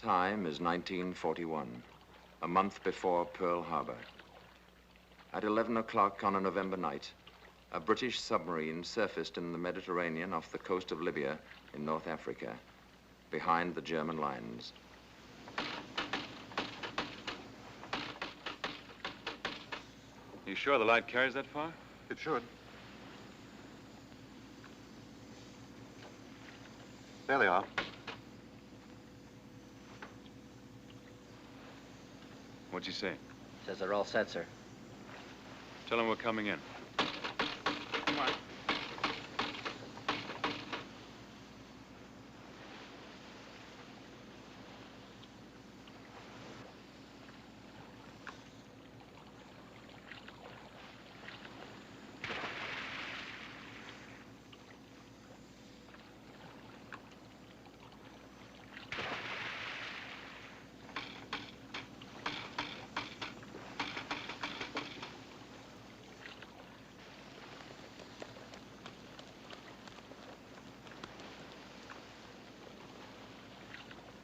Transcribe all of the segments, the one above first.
Time is 1941, a month before Pearl Harbor. At 11 o'clock on a November night, a British submarine surfaced in the Mediterranean off the coast of Libya in North Africa, behind the German lines. You sure the light carries that far? It should. There they are. What'd you say? Says they're all set, sir. Tell them we're coming in. Come on.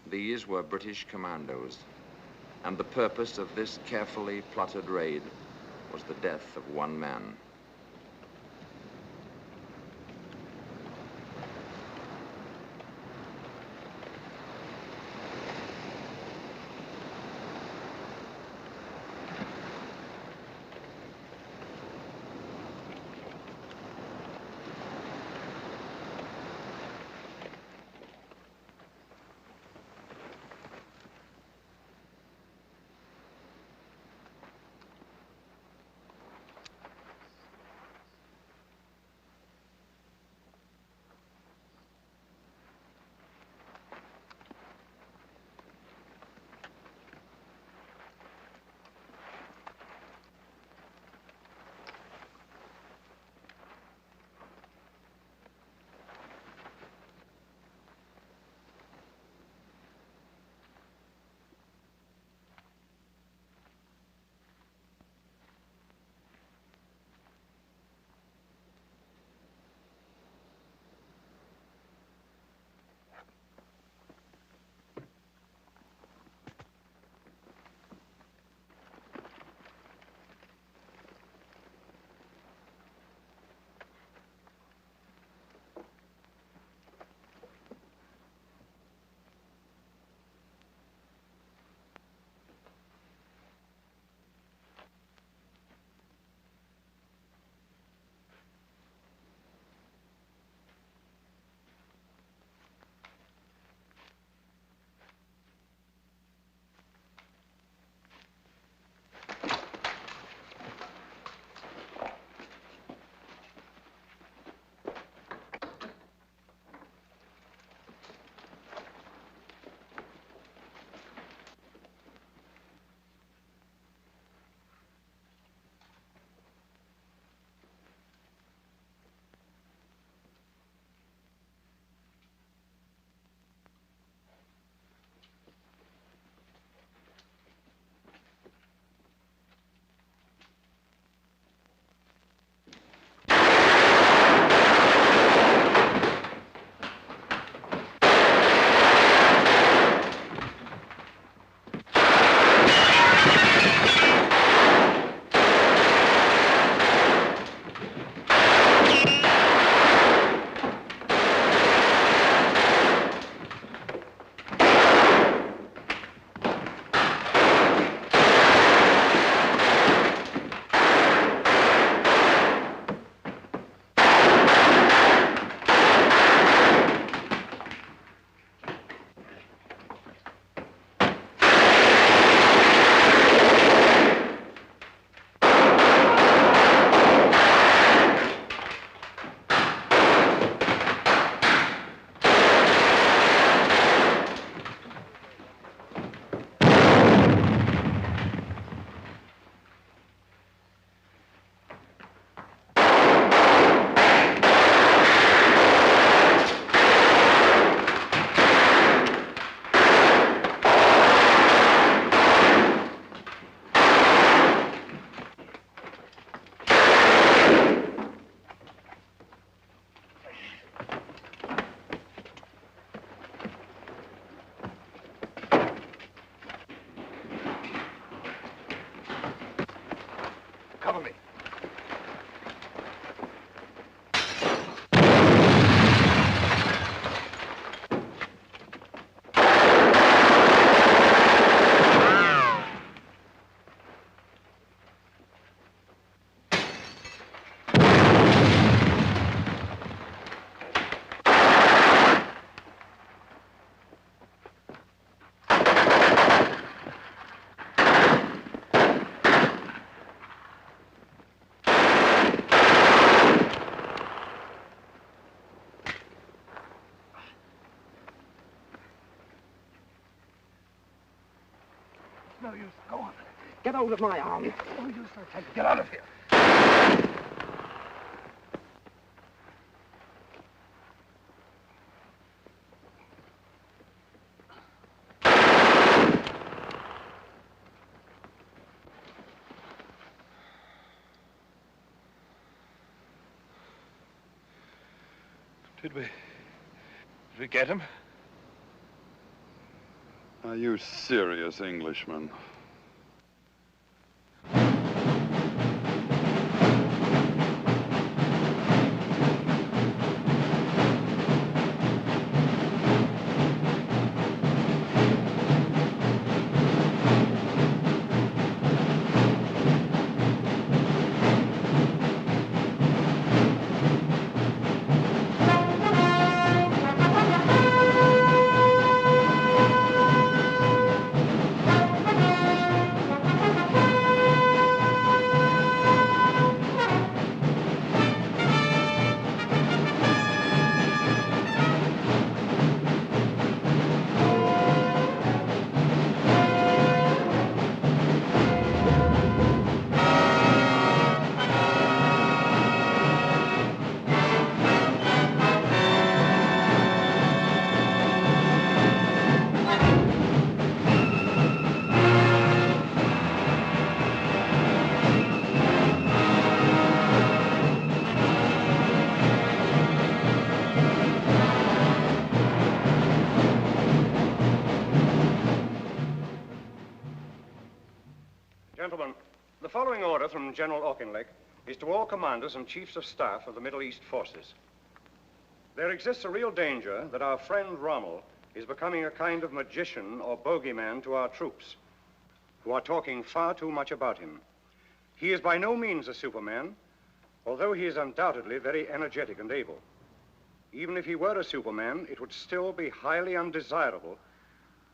These were British commandos, and the purpose of this carefully plotted raid was the death of one man. no use. Go on. Get out of my arms. No use, I tell you. Get out of here. Did we get him? Are you serious, Englishman? Gentlemen, the following order from General Auchinleck is to all commanders and chiefs of staff of the Middle East forces. There exists a real danger that our friend Rommel is becoming a kind of magician or bogeyman to our troops, who are talking far too much about him. He is by no means a Superman, although he is undoubtedly very energetic and able. Even if he were a Superman, it would still be highly undesirable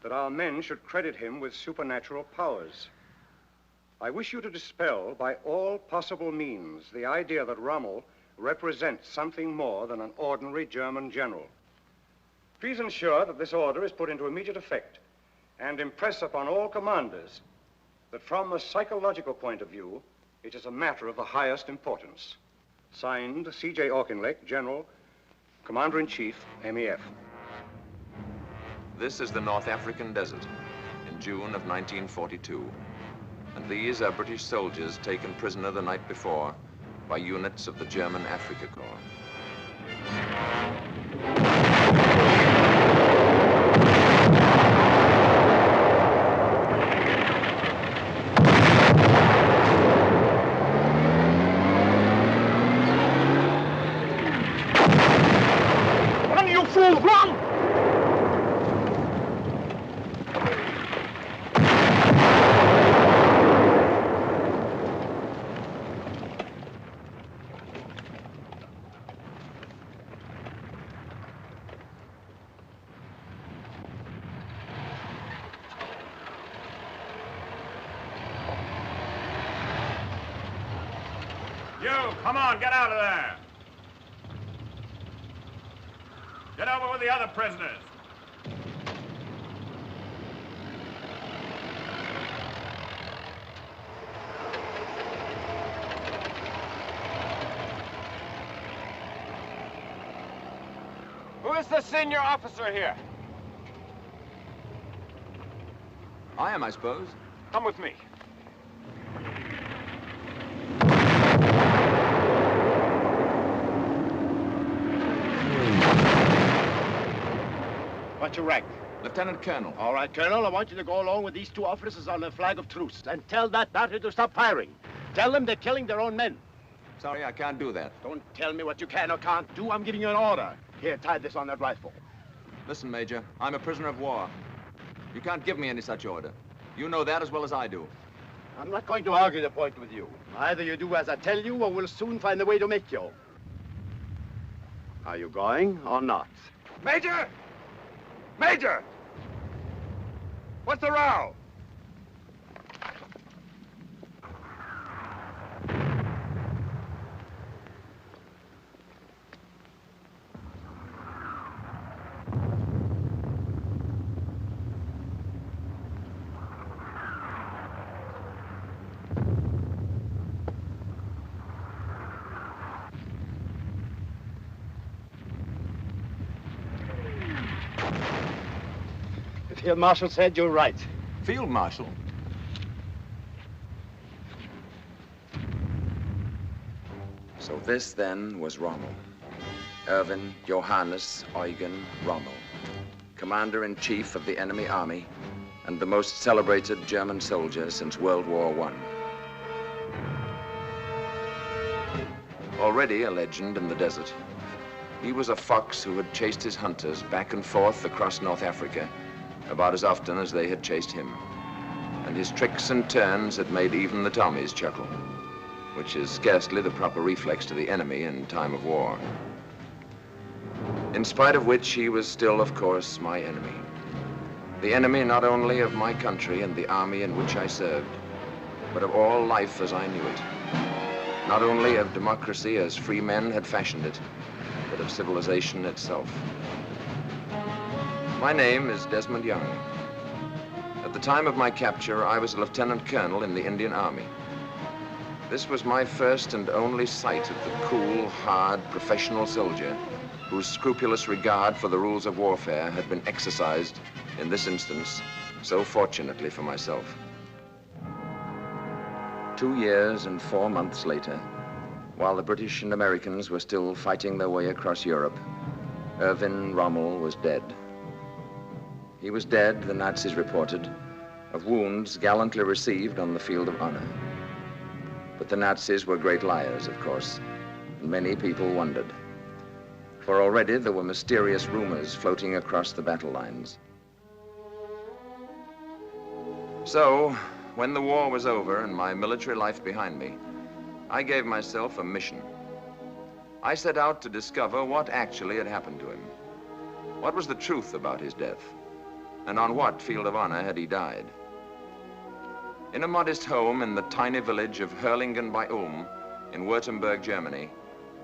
that our men should credit him with supernatural powers. I wish you to dispel by all possible means the idea that Rommel represents something more than an ordinary German general. Please ensure that this order is put into immediate effect and impress upon all commanders that from a psychological point of view, it is a matter of the highest importance. Signed, C.J. Auchinleck, General, Commander-in-Chief, MEF. This is the North African desert in June of 1942. And these are British soldiers taken prisoner the night before by units of the German Afrika Korps. Run, you fool! Run! You, come on, get out of there. Get over with the other prisoners. Who is the senior officer here? I am, I suppose. Come with me. What's your rank? Lieutenant Colonel. All right, Colonel, I want you to go along with these two officers on a flag of truce and tell that battery to stop firing. Tell them they're killing their own men. Sorry, I can't do that. Don't tell me what you can or can't do. I'm giving you an order. Here, tie this on that rifle. Listen, Major, I'm a prisoner of war. You can't give me any such order. You know that as well as I do. I'm not going to argue the point with you. Either you do as I tell you, or we'll soon find a way to make you. Are you going or not? Major! Major! What's the row? The Field Marshal said you're right. Field Marshal? So this, then, was Rommel. Erwin Johannes Eugen Rommel, Commander-in-Chief of the enemy army and the most celebrated German soldier since World War I. Already a legend in the desert, he was a fox who had chased his hunters back and forth across North Africa about as often as they had chased him. And his tricks and turns had made even the Tommies chuckle, which is scarcely the proper reflex to the enemy in time of war. In spite of which, he was still, of course, my enemy. The enemy not only of my country and the army in which I served, but of all life as I knew it. Not only of democracy as free men had fashioned it, but of civilization itself. My name is Desmond Young. At the time of my capture, I was a lieutenant colonel in the Indian Army. This was my first and only sight of the cool, hard, professional soldier whose scrupulous regard for the rules of warfare had been exercised, in this instance, so fortunately for myself. 2 years and 4 months later, while the British and Americans were still fighting their way across Europe, Erwin Rommel was dead. He was dead, the Nazis reported, of wounds gallantly received on the field of honor. But the Nazis were great liars, of course, and many people wondered. For already there were mysterious rumors floating across the battle lines. So, when the war was over and my military life behind me, I gave myself a mission. I set out to discover what actually had happened to him. What was the truth about his death? And on what field of honor had he died? In a modest home in the tiny village of Herlingen bei Ulm in Württemberg, Germany,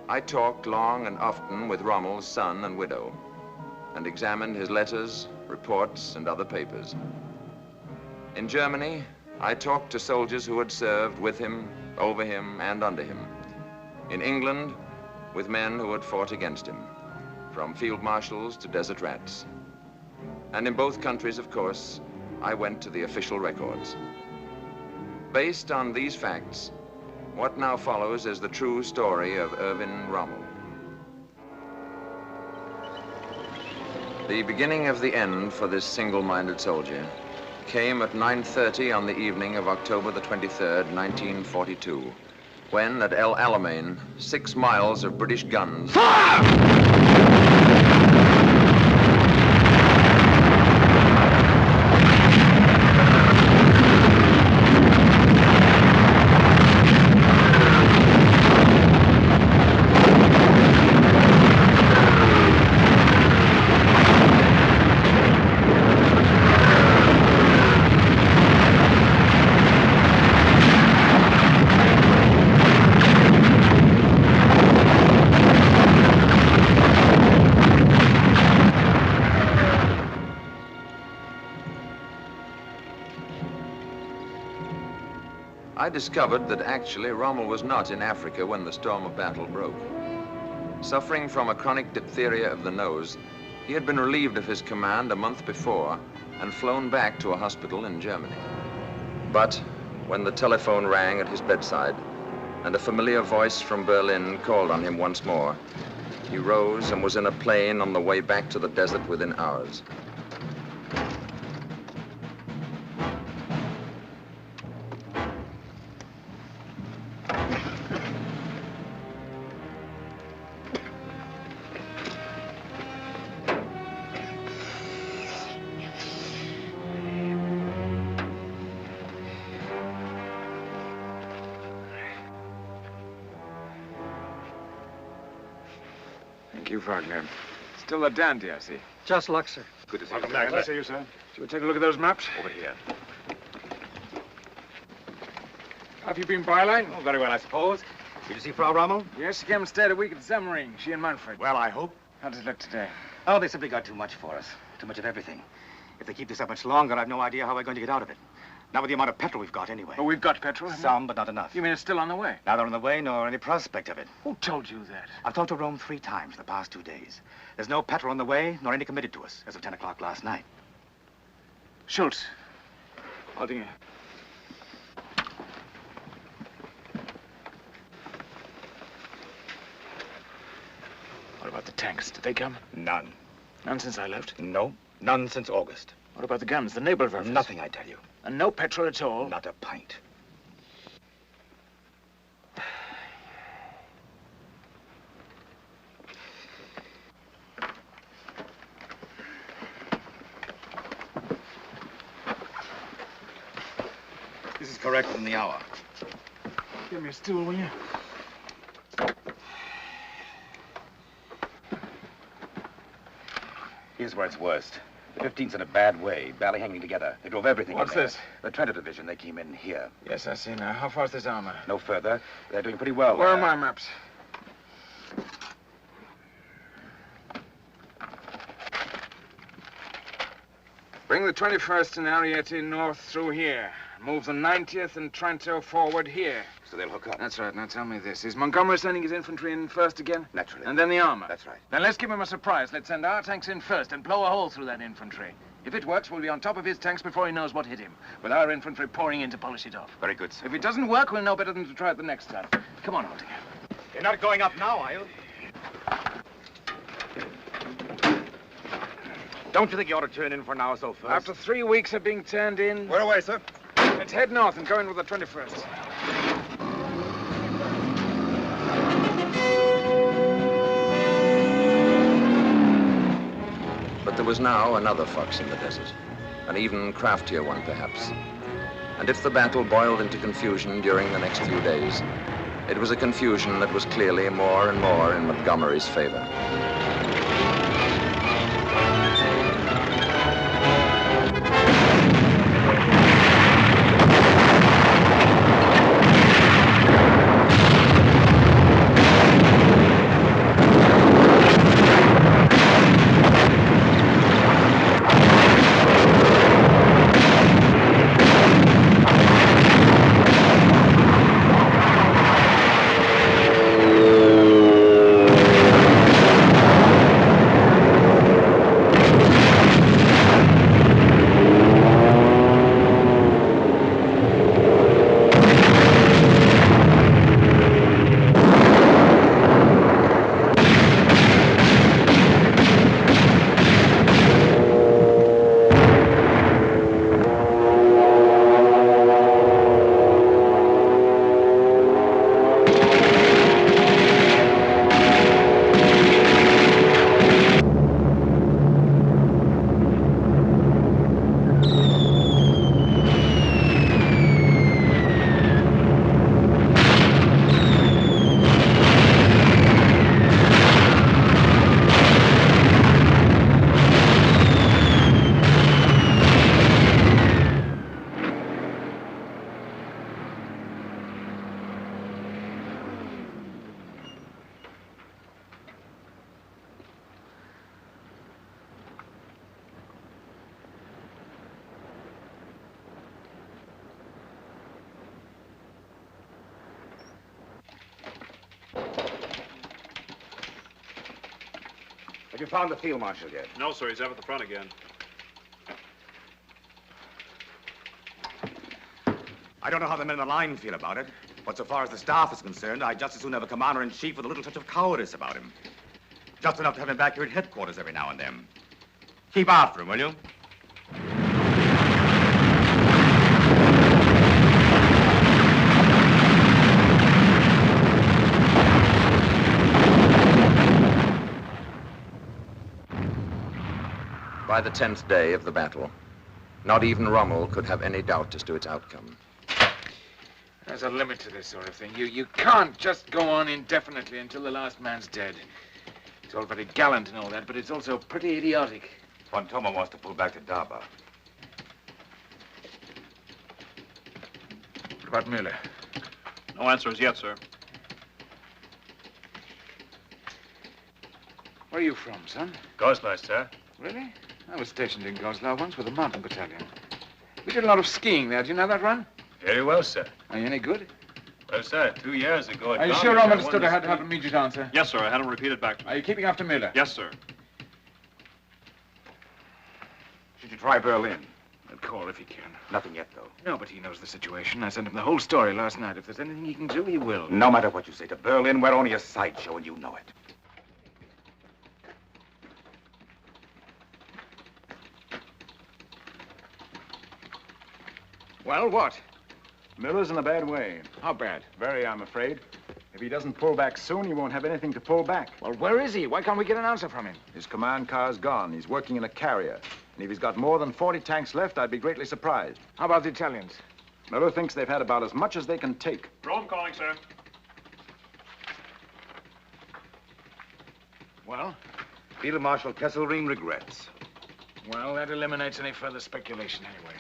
I talked long and often with Rommel's son and widow and examined his letters, reports, and other papers. In Germany, I talked to soldiers who had served with him, over him, and under him. In England, with men who had fought against him, from field marshals to desert rats. And in both countries, of course, I went to the official records. Based on these facts, what now follows is the true story of Erwin Rommel. The beginning of the end for this single-minded soldier came at 9:30 on the evening of October the 23rd, 1942, when at El Alamein, 6 miles of British guns... I discovered that actually Rommel was not in Africa when the storm of battle broke. Suffering from a chronic diphtheria of the nose, he had been relieved of his command a month before and flown back to a hospital in Germany. But when the telephone rang at his bedside and a familiar voice from Berlin called on him once more, he rose and was in a plane on the way back to the desert within hours. Thank you, Wagner. Still a dandy, I see. Just luck, sir. Good to see Welcome you. back. Nice to see you, sir. Shall we take a look at those maps? Over here. How have you been, Byline? Oh, very well, I suppose. Did you see Frau Rommel? Yes, she came and stayed a week at Semmering, she and Manfred. Well, I hope. How does it look today? Oh, they simply got too much for us. Too much of everything. If they keep this up much longer, I've no idea how we're going to get out of it. Not with the amount of petrol we've got, anyway. Oh, we've got petrol, haven't we? Some, but not enough. You mean it's still on the way? Neither on the way nor any prospect of it. Who told you that? I've talked to Rome 3 times in the past 2 days. There's no petrol on the way, nor any committed to us, as of 10 o'clock last night. Schultz. Holding it. What about the tanks? Did they come? None. None since I left? No, none since August. What about the guns, the Nebelwerfers? Nothing, I tell you. And no petrol at all? Not a pint. This is correct in the hour. Give me a stool, will you? Here's where it's worst. The 15th's in a bad way, barely hanging together. They drove everything What's in there. this? The Trent Division, they came in here. Yes, I see now. How far's this armor? No further. They're doing pretty well. Where are my maps? Bring the 21st and Ariete north through here. Move the 90th and Trento forward here. So they'll hook up. That's right. Now tell me this. Is Montgomery sending his infantry in first again? Naturally. And then the armor? That's right. Then let's give him a surprise. Let's send our tanks in first and blow a hole through that infantry. If it works, we'll be on top of his tanks before he knows what hit him, with our infantry pouring in to polish it off. Very good, sir. If it doesn't work, we'll know better than to try it the next time. Come on, Aldinger. You're not going up now, are you? Don't you think you ought to turn in for an hour or so first? After 3 weeks of being turned in... Where away, sir? Let's head north and go in with the 21st. But there was now another fox in the desert, an even craftier one perhaps. And if the battle boiled into confusion during the next few days, it was a confusion that was clearly more and more in Montgomery's favor. Have you found the field marshal yet? No, sir. He's up at the front again. I don't know how the men in the line feel about it, but so far as the staff is concerned, I'd just as soon have a commander-in-chief with a little touch of cowardice about him. Just enough to have him back here at headquarters every now and then. Keep after him, will you? By the 10th day of the battle, not even Rommel could have any doubt as to its outcome. There's a limit to this sort of thing. You can't just go on indefinitely until the last man's dead. It's all very gallant and all that, but it's also pretty idiotic. Fontoma wants to pull back to Daba. What about Müller? No answers yet, sir. Where are you from, son? Goslar, sir. Really? I was stationed in Goslar once with a mountain battalion. We did a lot of skiing there. Do you know that run? Very well, sir. Are you any good? Well, sir, 2 years ago... Are you sure Rommel understood I had to have an immediate answer? Yes, sir. I had him repeated back to me. Are you keeping after Müller? Yes, sir. Should you try Berlin? He'll call if he can. Nothing yet, though. No, but he knows the situation. I sent him the whole story last night. If there's anything he can do, he will. No matter what you say to Berlin, we're only a sideshow, and you know it. Well, what? Miller's in a bad way. How bad? Very, I'm afraid. If he doesn't pull back soon, he won't have anything to pull back. Well, where is he? Why can't we get an answer from him? His command car's gone. He's working in a carrier. And if he's got more than 40 tanks left, I'd be greatly surprised. How about the Italians? Miller thinks they've had about as much as they can take. Rome calling, sir. Well? Field Marshal Kesselring regrets. Well, that eliminates any further speculation anyway.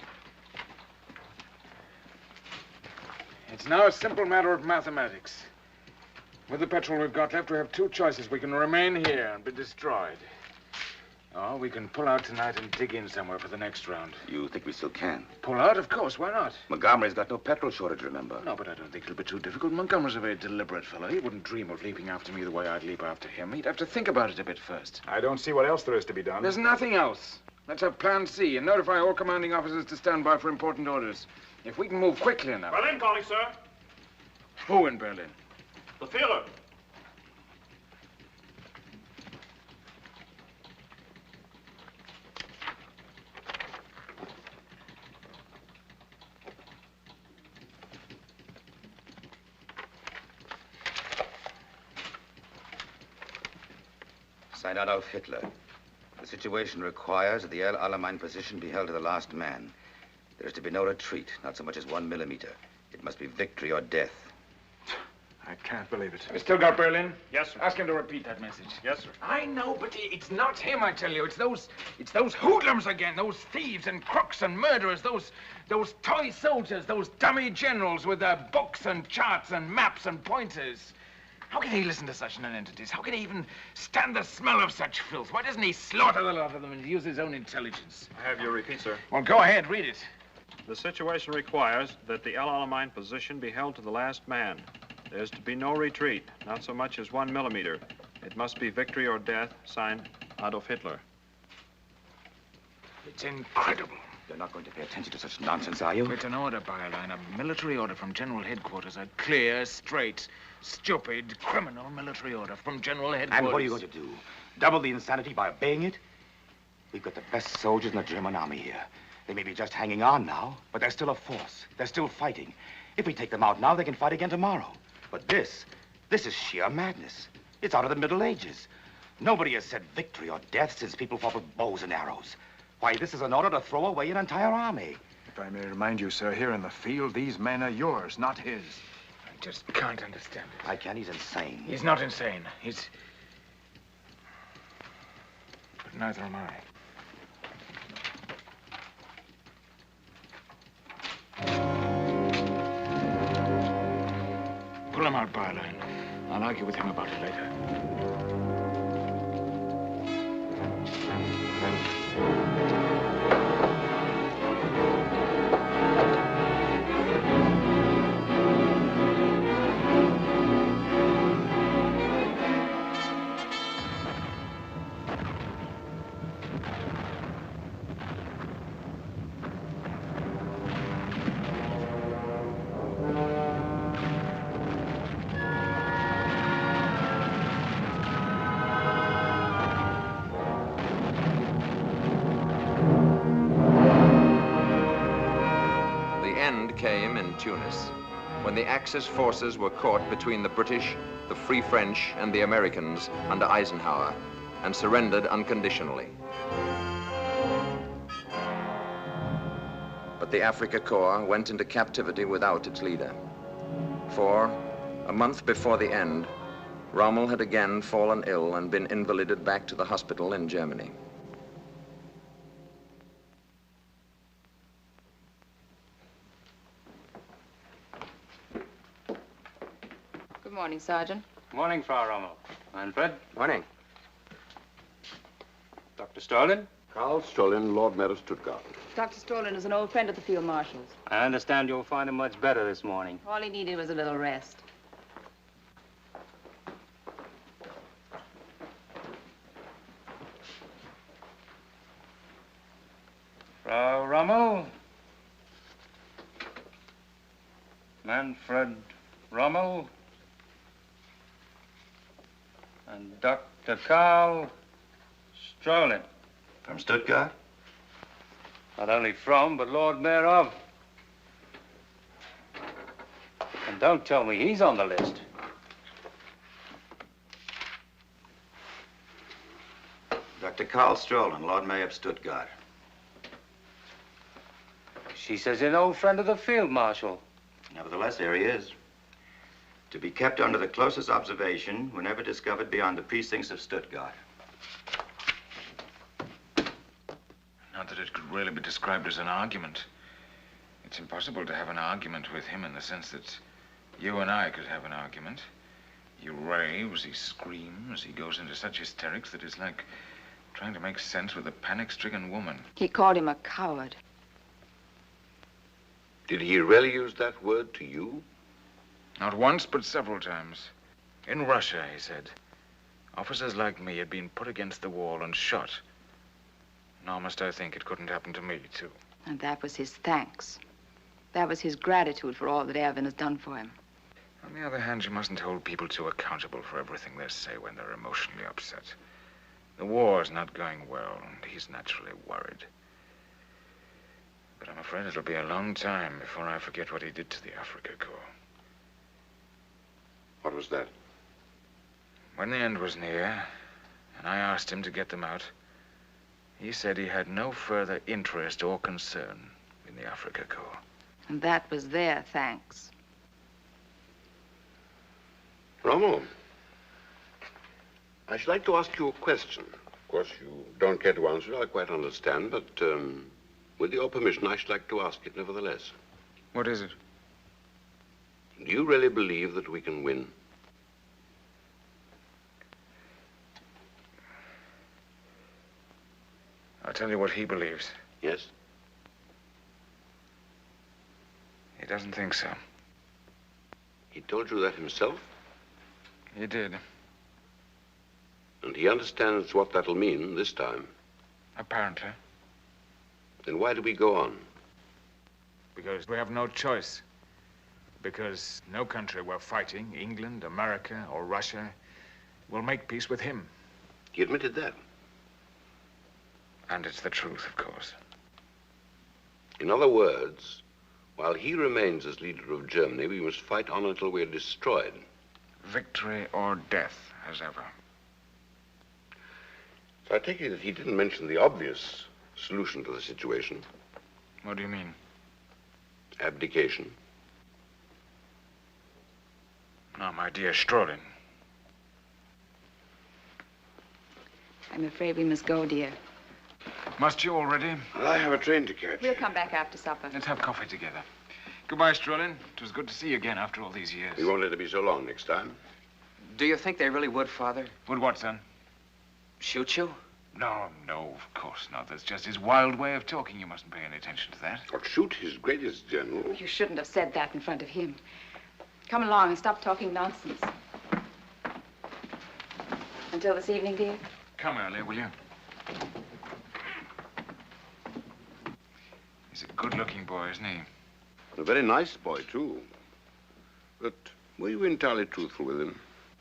It's now a simple matter of mathematics. With the petrol we've got left, we have two choices. We can remain here and be destroyed. Or we can pull out tonight and dig in somewhere for the next round. You think we still can? Pull out? Of course. Why not? Montgomery's got no petrol shortage, remember? No, but I don't think it'll be too difficult. Montgomery's a very deliberate fellow. He wouldn't dream of leaping after me the way I'd leap after him. He'd have to think about it a bit first. I don't see what else there is to be done. There's nothing else. Let's have plan C and notify all commanding officers to stand by for important orders. If we can move quickly enough... Berlin calling, sir. Who in Berlin? The Führer. Signed Adolf Hitler. The situation requires that the El Alamein position be held to the last man. There is to be no retreat, not so much as 1 millimeter. It must be victory or death. I can't believe it. You still got Berlin? Yes, sir. Ask him to repeat that message. Yes, sir. I know, but it's not him, I tell you. It's those hoodlums again, those thieves and crooks and murderers, those toy soldiers, those dummy generals with their books and charts and maps and pointers. How can he listen to such nonentities? How can he even stand the smell of such filth? Why doesn't he slaughter the lot of them and use his own intelligence? I have your repeat, sir. Well, go ahead, read it. The situation requires that the El Alamein position be held to the last man. There's to be no retreat, not so much as 1 millimeter. It must be victory or death, signed Adolf Hitler. It's incredible. You're not going to pay attention to such nonsense, are you? It's an order, Byerline, a military order from General Headquarters. A clear, straight, stupid, criminal military order from General Headquarters. And what are you going to do? Double the insanity by obeying it? We've got the best soldiers in the German army here. They may be just hanging on now, but they're still a force. They're still fighting. If we take them out now, they can fight again tomorrow. But this is sheer madness. It's out of the Middle Ages. Nobody has said victory or death since people fought with bows and arrows. Why, this is an order to throw away an entire army. If I may remind you, sir, here in the field, these men are yours, not his. I just can't understand it. I can't. He's insane. He's not insane. He's... But neither am I. Pull him out, Byerline. I'll argue with him about it later. Came in Tunis, when the Axis forces were caught between the British, the Free French, and the Americans under Eisenhower, and surrendered unconditionally. But the Africa Corps went into captivity without its leader. For, a month before the end, Rommel had again fallen ill and been invalided back to the hospital in Germany. Good morning, Sergeant. Morning, Frau Rommel. Manfred. Morning. Dr. Stalin. Karl Stolin, Lord Mayor of Stuttgart. Dr. Stalin is an old friend of the Field Marshal's. I understand you'll find him much better this morning. All he needed was a little rest. Frau Rommel? Manfred Rommel? And Dr. Karl Strolin. From Stuttgart? Not only from, but Lord Mayor of. And don't tell me he's on the list. Dr. Karl Strolin, Lord Mayor of Stuttgart. She says an old friend of the Field Marshal. Nevertheless, here he is. To be kept under the closest observation whenever discovered beyond the precincts of Stuttgart. Not that it could really be described as an argument. It's impossible to have an argument with him in the sense that you and I could have an argument. He raves, he screams, he goes into such hysterics that it's like trying to make sense with a panic-stricken woman. He called him a coward. Did he really use that word to you? Not once, but several times. In Russia, he said, officers like me had been put against the wall and shot. Nor must I think it couldn't happen to me, too. And that was his thanks. That was his gratitude for all that Erwin has done for him. On the other hand, you mustn't hold people too accountable for everything they say when they're emotionally upset. The war's not going well, and he's naturally worried. But I'm afraid it'll be a long time before I forget what he did to the Africa Corps. What was that? When the end was near, and I asked him to get them out, he said he had no further interest or concern in the Africa Corps. And that was their thanks. Rommel, I should like to ask you a question. Of course, you don't care to answer it, I quite understand, but with your permission, I should like to ask it nevertheless. What is it? Do you really believe that we can win? I'll tell you what he believes. Yes? He doesn't think so. He told you that himself? He did. And he understands what that'll mean this time? Apparently. Then why do we go on? Because we have no choice. Because no country we're fighting, England, America, or Russia, will make peace with him. He admitted that. And it's the truth, of course. In other words, while he remains as leader of Germany, we must fight on until we're destroyed. Victory or death, as ever. So I take it that he didn't mention the obvious solution to the situation. What do you mean? Abdication. No, my dear Strolin. I'm afraid we must go, dear. Must you already? Well, I have a train to catch. We'll come back after supper. Let's have coffee together. Goodbye, Strolin. It was good to see you again after all these years. We won't let it be so long next time. Do you think they really would, Father? Would what, son? Shoot you? No, of course not. That's just his wild way of talking. You mustn't pay any attention to that. Or shoot his greatest general. You shouldn't have said that in front of him. Come along and stop talking nonsense. Until this evening, dear? Come earlier, will you? He's a good-looking boy, isn't he? A very nice boy, too. But were you entirely truthful with him?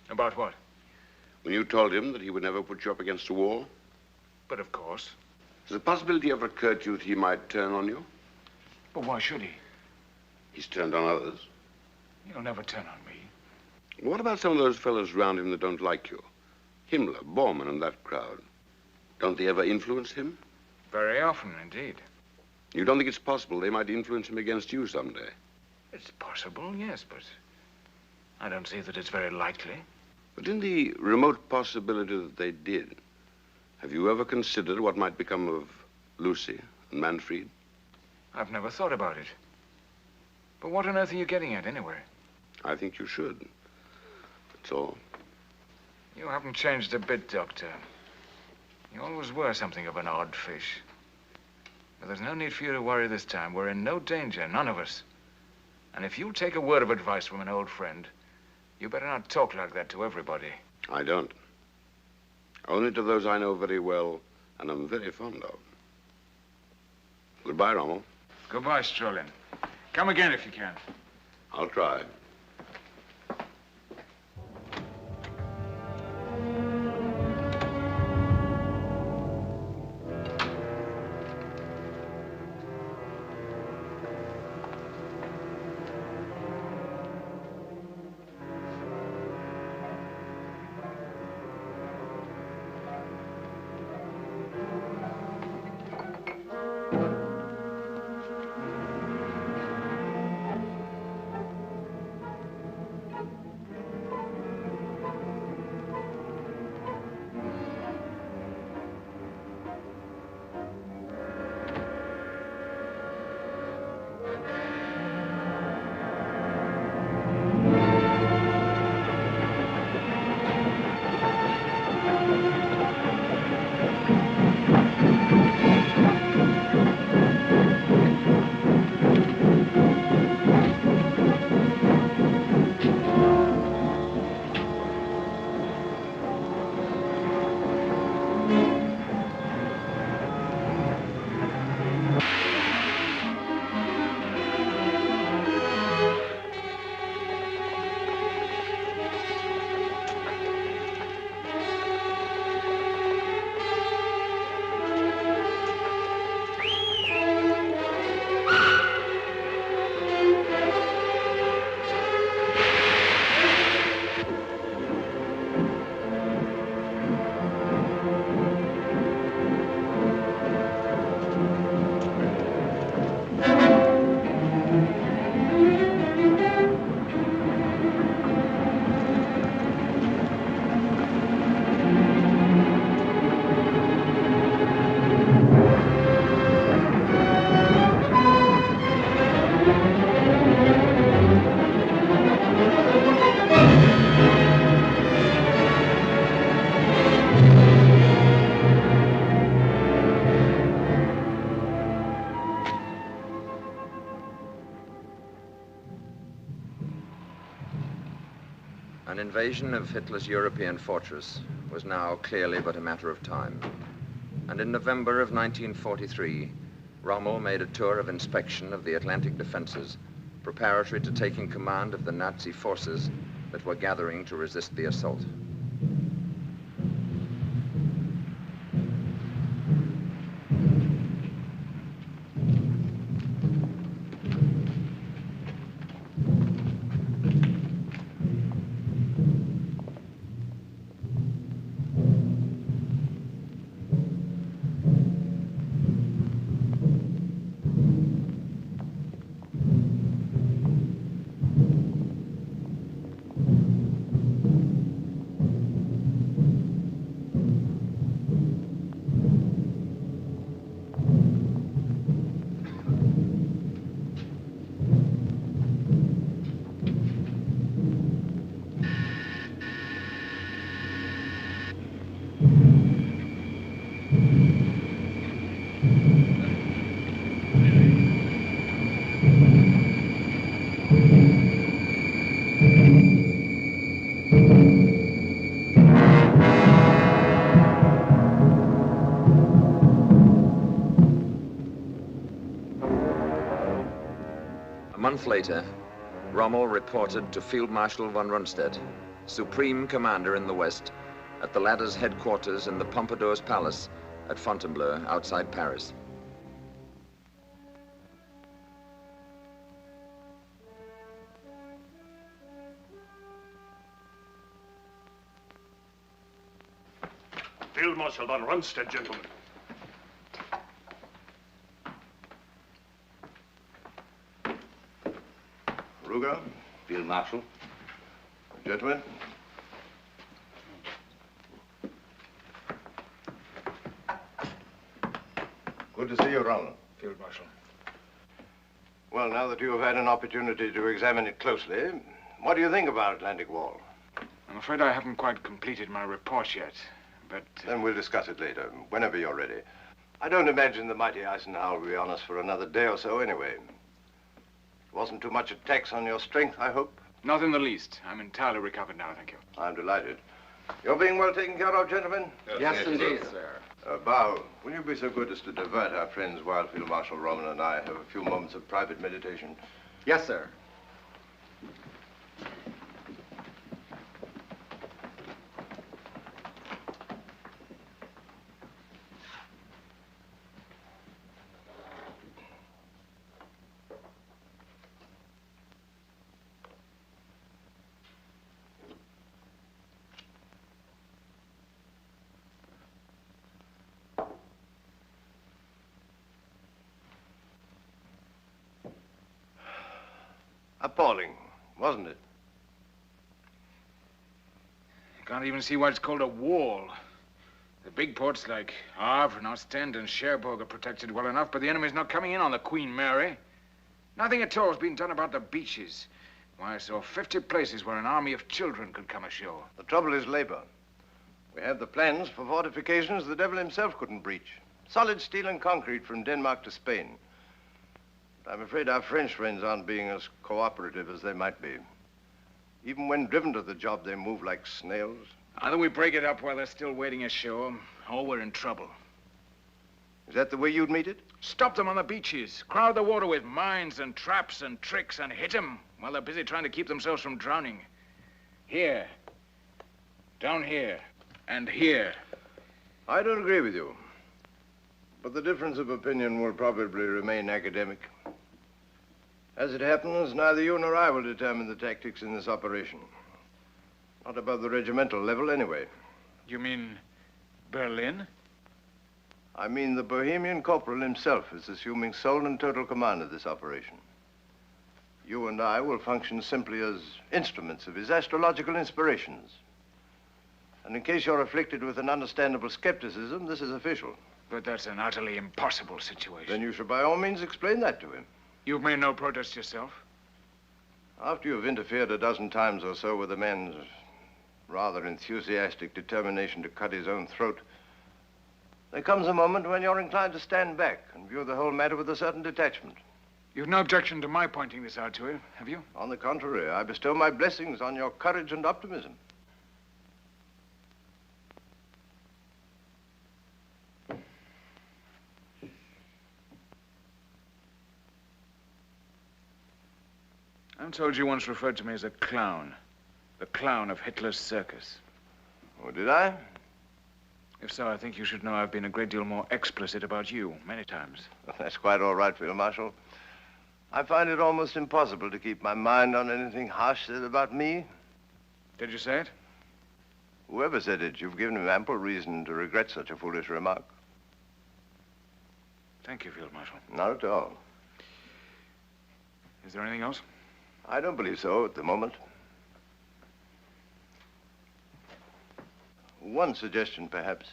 About what? When you told him that he would never put you up against a war? But of course. Has the possibility ever occurred to you that he might turn on you? But why should he? He's turned on others. He'll never turn on me. What about some of those fellows around him that don't like you? Himmler, Bormann, and that crowd. Don't they ever influence him? Very often, indeed. You don't think it's possible they might influence him against you someday? It's possible, yes, but I don't see that it's very likely. But in the remote possibility that they did, have you ever considered what might become of Lucy and Manfred? I've never thought about it. But what on earth are you getting at, anyway? I think you should. That's all. You haven't changed a bit, Doctor. You always were something of an odd fish. But there's no need for you to worry this time. We're in no danger, none of us. And if you take a word of advice from an old friend, you better not talk like that to everybody. I don't. Only to those I know very well and am very fond of. Goodbye, Rommel. Goodbye, Strolin. Come again if you can. I'll try. An invasion of Hitler's European fortress was now clearly but a matter of time. And in November of 1943, Rommel made a tour of inspection of the Atlantic defenses, preparatory to taking command of the Nazi forces that were gathering to resist the assault. A month later, Rommel reported to Field Marshal von Rundstedt, supreme commander in the West, at the latter's headquarters in the Pompadour's Palace at Fontainebleau, outside Paris. Field Marshal von Rundstedt, gentlemen. Ruger, Field Marshal. gentlemen. Good to see you, Rommel. Field Marshal. Well, now that you have had an opportunity to examine it closely, what do you think about Atlantic Wall? I'm afraid I haven't quite completed my report yet, but... Then we'll discuss it later, whenever you're ready. I don't imagine the mighty Eisenhower will be on us for another day or so anyway. It wasn't too much a tax on your strength, I hope? Not in the least. I'm entirely recovered now, thank you. I'm delighted. You're being well taken care of, gentlemen? Yes, indeed, sir. Bow, will you be so good as to divert our friends while Field Marshal Rommel and I have a few moments of private meditation? Yes, sir. Appalling, wasn't it? Can't even see why it's called a wall. The big ports like Havre and Ostend and Cherbourg are protected well enough, but the enemy's not coming in on the Queen Mary. Nothing at all has been done about the beaches. Why, I saw 50 places where an army of children could come ashore. The trouble is labor. We have the plans for fortifications the devil himself couldn't breach. Solid steel and concrete from Denmark to Spain. But I'm afraid our French friends aren't being as cooperative as they might be. Even when driven to the job, they move like snails. Either we break it up while they're still waiting ashore, or we're in trouble. Is that the way you'd meet it? Stop them on the beaches. Crowd the water with mines and traps and tricks and hit them while they're busy trying to keep themselves from drowning. Here. Down here. And here. I don't agree with you. But the difference of opinion will probably remain academic. As it happens, neither you nor I will determine the tactics in this operation. Not above the regimental level, anyway. You mean Berlin? I mean the Bohemian corporal himself is assuming sole and total command of this operation. You and I will function simply as instruments of his astrological inspirations. And in case you're afflicted with an understandable skepticism, this is official. But that's an utterly impossible situation. Then you should by all means explain that to him. You've made no protest yourself? After you've interfered a dozen times or so with a man's rather enthusiastic determination to cut his own throat, there comes a moment when you're inclined to stand back and view the whole matter with a certain detachment. You've no objection to my pointing this out to him, have you? On the contrary, I bestow my blessings on your courage and optimism. I'm told you once referred to me as a clown. The clown of Hitler's circus. Oh, did I? If so, I think you should know I've been a great deal more explicit about you, many times. Well, that's quite all right, Field Marshal. I find it almost impossible to keep my mind on anything harsh said about me. Did you say it? Whoever said it, you've given him ample reason to regret such a foolish remark. Thank you, Field Marshal. Not at all. Is there anything else? I don't believe so at the moment. One suggestion, perhaps,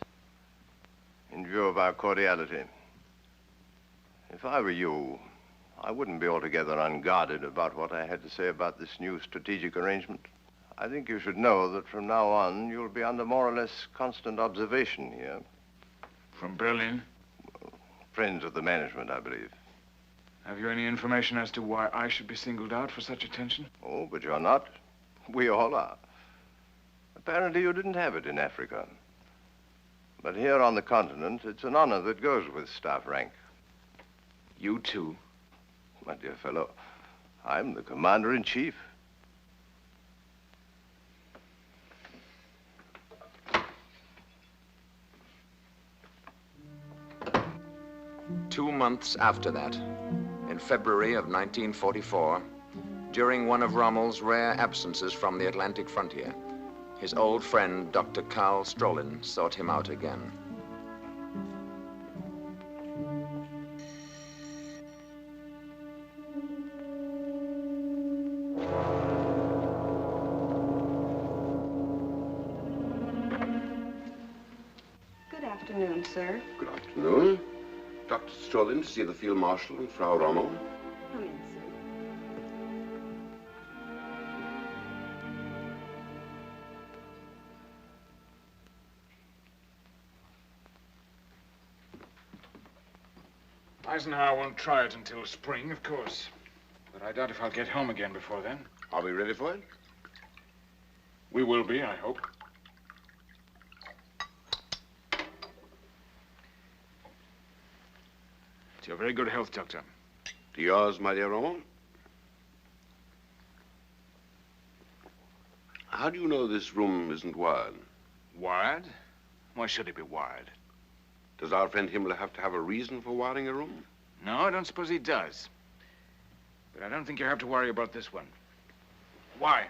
in view of our cordiality. If I were you, I wouldn't be altogether unguarded about what I had to say about this new strategic arrangement. I think you should know that from now on, you'll be under more or less constant observation here. From Berlin? Friends of the management, I believe. Have you any information as to why I should be singled out for such attention? Oh, but you're not. We all are. Apparently you didn't have it in Africa. But here on the continent, it's an honor that goes with staff rank. You too? My dear fellow, I'm the commander-in-chief. Two months after that, in February of 1944, during one of Rommel's rare absences from the Atlantic frontier, his old friend, Dr. Karl Strolin, sought him out again. Good afternoon, sir. Good afternoon. Dr. Strolin to see the Field Marshal and Frau Rommel. Come in, sir. Eisenhower won't try it until spring, of course. But I doubt if I'll get home again before then. Are we ready for it? We will be, I hope. To your very good health, Doctor. To yours, my dear Rommel. How do you know this room isn't wired? Wired? Why should it be wired? Does our friend Himmler have to have a reason for wiring a room? No, I don't suppose he does. But I don't think you have to worry about this one. Why?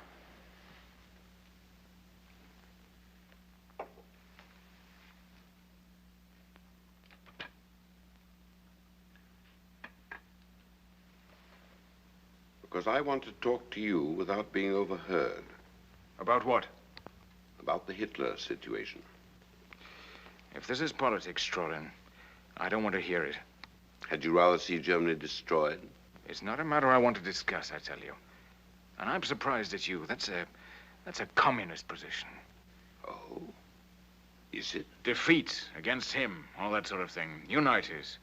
Because I want to talk to you without being overheard. About what? About the Hitler situation. If this is politics, Strolin, I don't want to hear it. Had you rather see Germany destroyed? It's not a matter I want to discuss, I tell you. And I'm surprised at you. That's a communist position. Oh? Is it? Defeat against him, all that sort of thing. Unite us.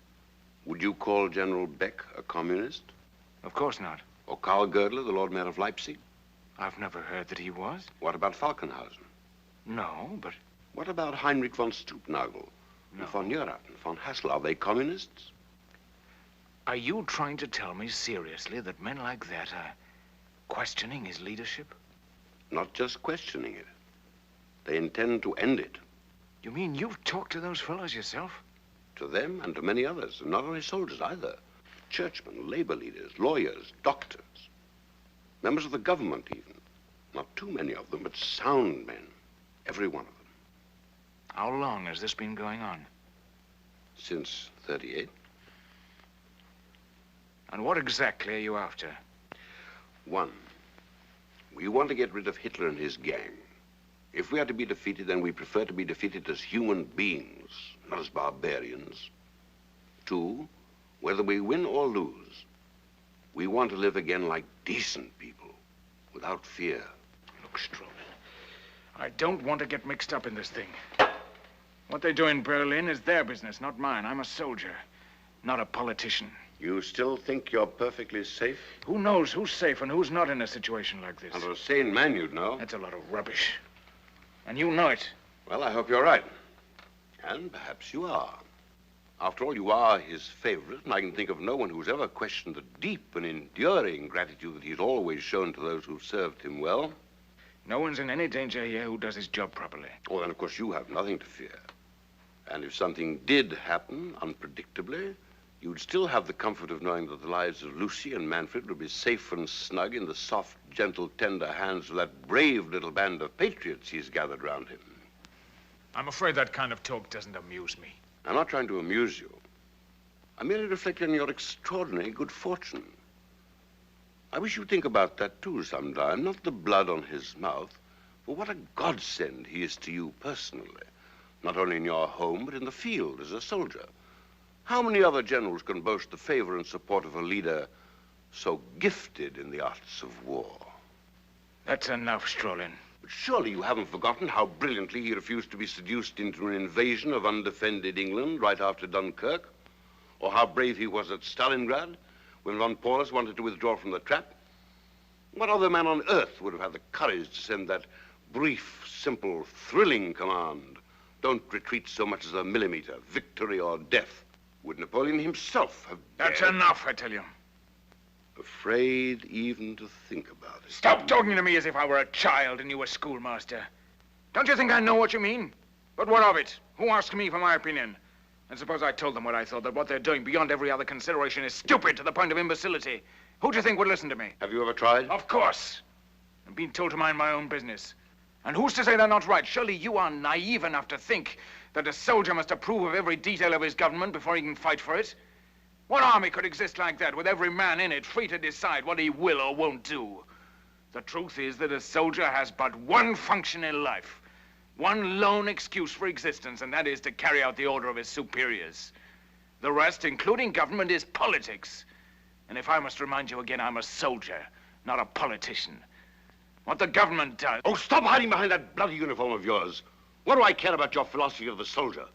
Would you call General Beck a communist? Of course not. Or Karl Gödler, the Lord Mayor of Leipzig? I've never heard that he was. What about Falkenhausen? No, but... What about Heinrich von Stupnagel? No. Von Neurath and von Hassel? Are they communists? Are you trying to tell me seriously that men like that are questioning his leadership? Not just questioning it. They intend to end it. You mean you've talked to those fellows yourself? To them and to many others, and not only soldiers either. Churchmen, labor leaders, lawyers, doctors. Members of the government even. Not too many of them, but sound men. Every one of them. How long has this been going on? Since 38. And what exactly are you after? One, we want to get rid of Hitler and his gang. If we are to be defeated, then we prefer to be defeated as human beings, not as barbarians. Two, whether we win or lose, we want to live again like decent people, without fear. Look, Strowman, I don't want to get mixed up in this thing. What they do in Berlin is their business, not mine. I'm a soldier, not a politician. You still think you're perfectly safe? Who knows who's safe and who's not in a situation like this? Under a sane man, you'd know. That's a lot of rubbish. And you know it. Well, I hope you're right. And perhaps you are. After all, you are his favorite, and I can think of no one who's ever questioned the deep and enduring gratitude that he's always shown to those who've served him well. No one's in any danger here who does his job properly. Oh, then, of course, you have nothing to fear. And if something did happen unpredictably, you'd still have the comfort of knowing that the lives of Lucy and Manfred would be safe and snug in the soft, gentle, tender hands of that brave little band of patriots he's gathered round him. I'm afraid that kind of talk doesn't amuse me. I'm not trying to amuse you. I'm merely reflecting on your extraordinary good fortune. I wish you'd think about that, too, sometime. Not the blood on his mouth, but what a godsend he is to you personally. Not only in your home, but in the field as a soldier. How many other generals can boast the favor and support of a leader so gifted in the arts of war? That's enough, Strolin. But surely you haven't forgotten how brilliantly he refused to be seduced into an invasion of undefended England right after Dunkirk? Or how brave he was at Stalingrad when von Paulus wanted to withdraw from the trap? What other man on earth would have had the courage to send that brief, simple, thrilling command? Don't retreat so much as a millimeter, victory or death. Would Napoleon himself have dared? That's enough, I tell you. Afraid even to think about it. Stop talking to me as if I were a child and you were schoolmaster. Don't you think I know what you mean? But what of it? Who asked me for my opinion? And suppose I told them what I thought, that what they're doing beyond every other consideration is stupid to the point of imbecility. Who do you think would listen to me? Have you ever tried? Of course. I've been told to mind my own business. And who's to say they're not right? Surely you are naive enough to think that a soldier must approve of every detail of his government before he can fight for it. What army could exist like that, with every man in it free to decide what he will or won't do? The truth is that a soldier has but one function in life, one lone excuse for existence, and that is to carry out the order of his superiors. The rest, including government, is politics. And if I must remind you again, I'm a soldier, not a politician. What the government does... Oh, stop hiding behind that bloody uniform of yours. What do I care about your philosophy of the soldier?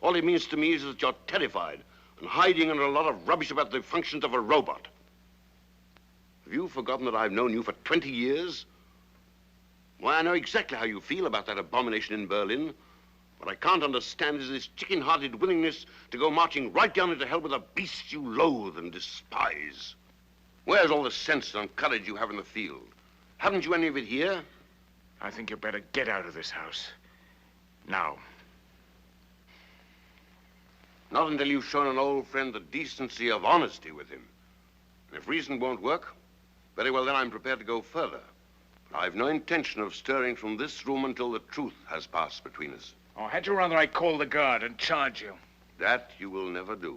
All it means to me is that you're terrified and hiding under a lot of rubbish about the functions of a robot. Have you forgotten that I've known you for 20 years? Why, I know exactly how you feel about that abomination in Berlin. What I can't understand is this chicken-hearted willingness to go marching right down into hell with a beast you loathe and despise. Where's all the sense and courage you have in the field? Haven't you any of it here? I think you better get out of this house. Now. Not until you've shown an old friend the decency of honesty with him. And if reason won't work, very well then I'm prepared to go further. But I've no intention of stirring from this room until the truth has passed between us. Or had you rather I call the guard and charge you? That you will never do.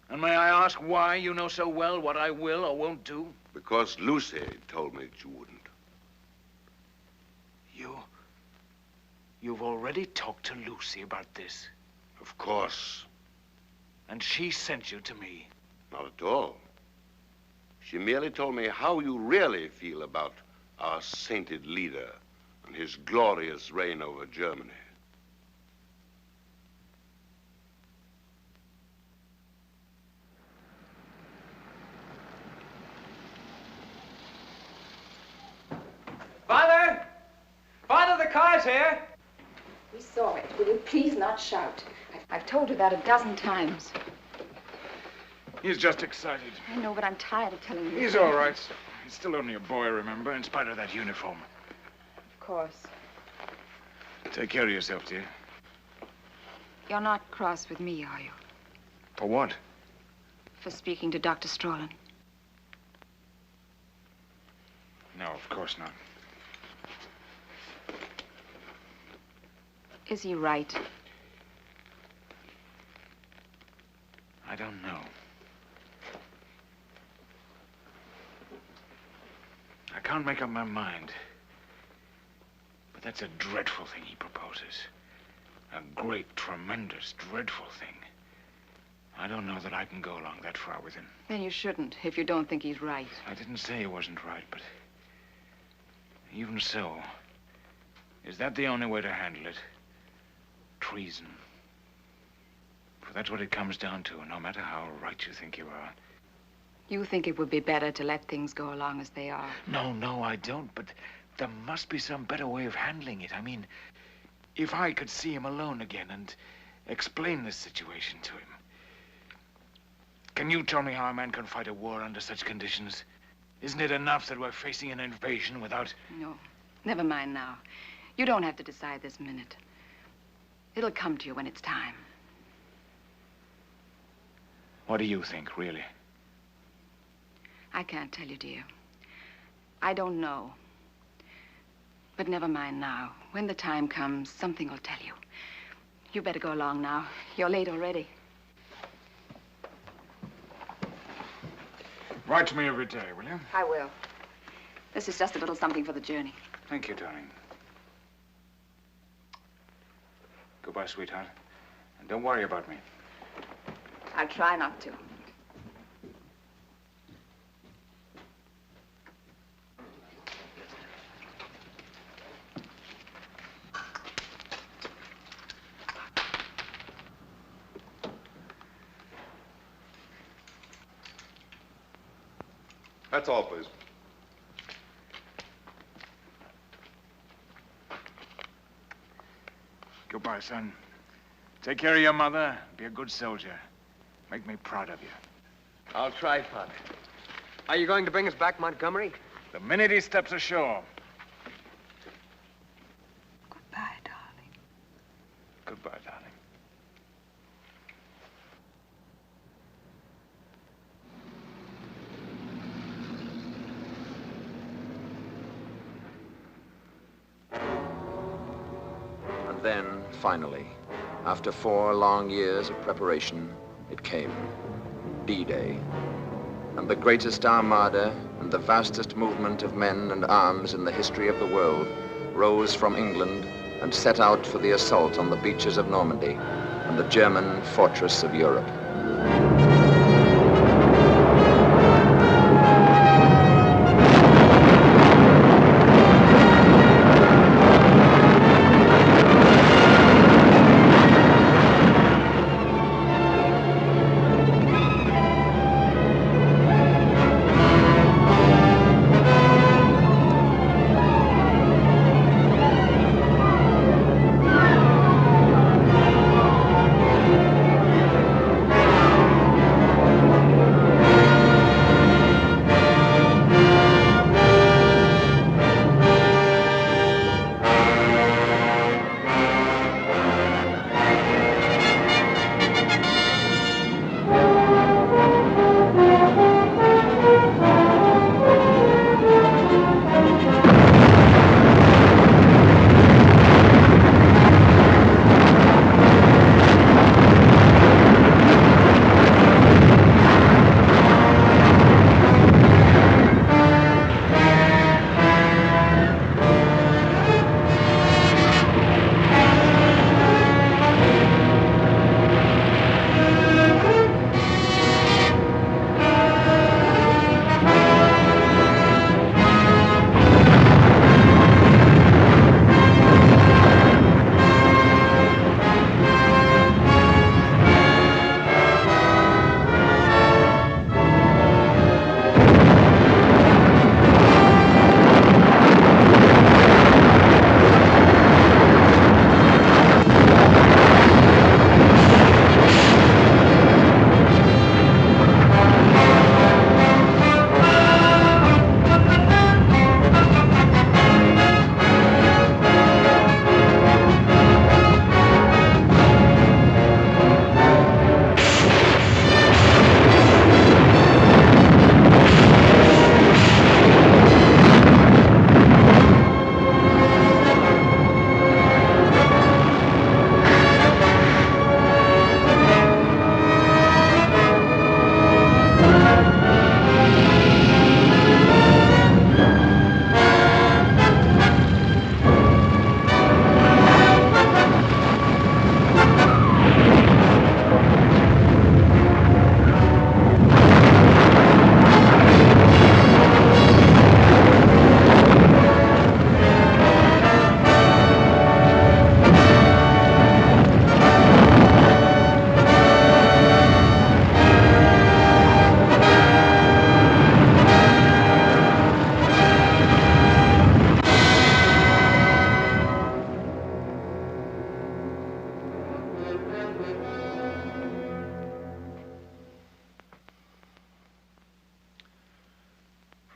And may I ask why you know so well what I will or won't do? Because Lucy told me that you wouldn't. You've already talked to Lucy about this? Of course. And she sent you to me? Not at all. She merely told me how you really feel about our sainted leader and his glorious reign over Germany. Father! Father, the car's here! We saw it. Will you please not shout? I've told you that a dozen times. He's just excited. I know, but I'm tired of telling you. He's all right. He's still only a boy, remember, in spite of that uniform. Of course. Take care of yourself, dear. You're not cross with me, are you? For what? For speaking to Dr. Strolin. No, of course not. Is he right? I don't know. I can't make up my mind. But that's a dreadful thing he proposes. A great, tremendous, dreadful thing. I don't know that I can go along that far with him. Then you shouldn't, if you don't think he's right. I didn't say he wasn't right, but even so, is that the only way to handle it? Treason. For that's what it comes down to, no matter how right you think you are. You think it would be better to let things go along as they are? No, I don't, but there must be some better way of handling it. I mean, if I could see him alone again and explain this situation to him. Can you tell me how a man can fight a war under such conditions? Isn't it enough that we're facing an invasion without... No, never mind now. You don't have to decide this minute. It'll come to you when it's time. What do you think, really? I can't tell you, dear. I don't know. But never mind now. When the time comes, something will tell you. You better go along now. You're late already. Write to me every day, will you? I will. This is just a little something for the journey. Thank you, darling. Goodbye, sweetheart. And don't worry about me. I'll try not to. That's all, please. Goodbye, son. Take care of your mother. Be a good soldier. Make me proud of you. I'll try, Father. Are you going to bring us back Montgomery? The minute he steps ashore. Goodbye, darling. Goodbye, darling. And then, finally, after 4 long years of preparation, it came. D-Day. And the greatest armada and the vastest movement of men and arms in the history of the world rose from England and set out for the assault on the beaches of Normandy and the German fortress of Europe.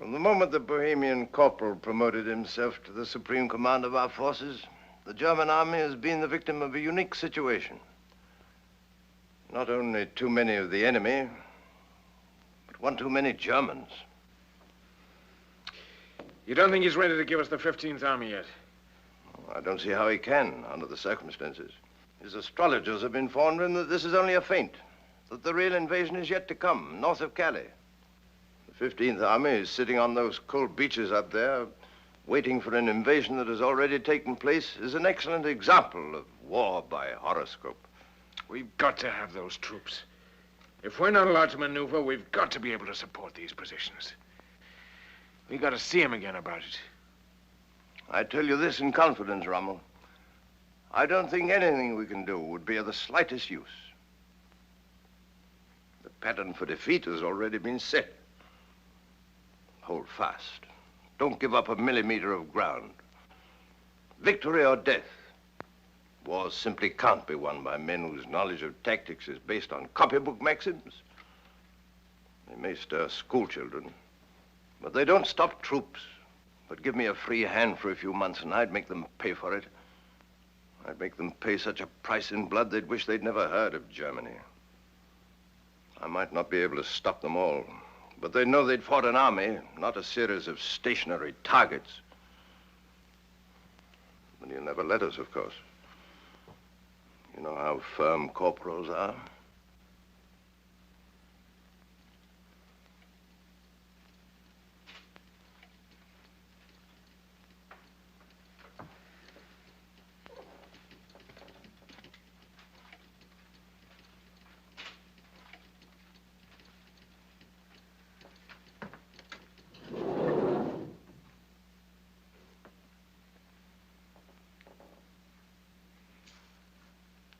From the moment the Bohemian corporal promoted himself to the supreme command of our forces, the German army has been the victim of a unique situation. Not only too many of the enemy, but one too many Germans. You don't think he's ready to give us the 15th Army yet? I don't see how he can, under the circumstances. His astrologers have informed him that this is only a feint, that the real invasion is yet to come, north of Calais. The 15th Army is sitting on those cold beaches up there, waiting for an invasion that has already taken place, is an excellent example of war by horoscope. We've got to have those troops. If we're not allowed to maneuver, we've got to be able to support these positions. We got to see him again about it. I tell you this in confidence, Rommel. I don't think anything we can do would be of the slightest use. The pattern for defeat has already been set. Hold fast. Don't give up a millimeter of ground. Victory or death. Wars simply can't be won by men whose knowledge of tactics is based on copybook maxims. They may stir schoolchildren, but they don't stop troops. But give me a free hand for a few months and I'd make them pay for it. I'd make them pay such a price in blood they'd wish they'd never heard of Germany. I might not be able to stop them all, but they'd know they'd fought an army, not a series of stationary targets. But you'll never let us, of course. You know how firm corporals are.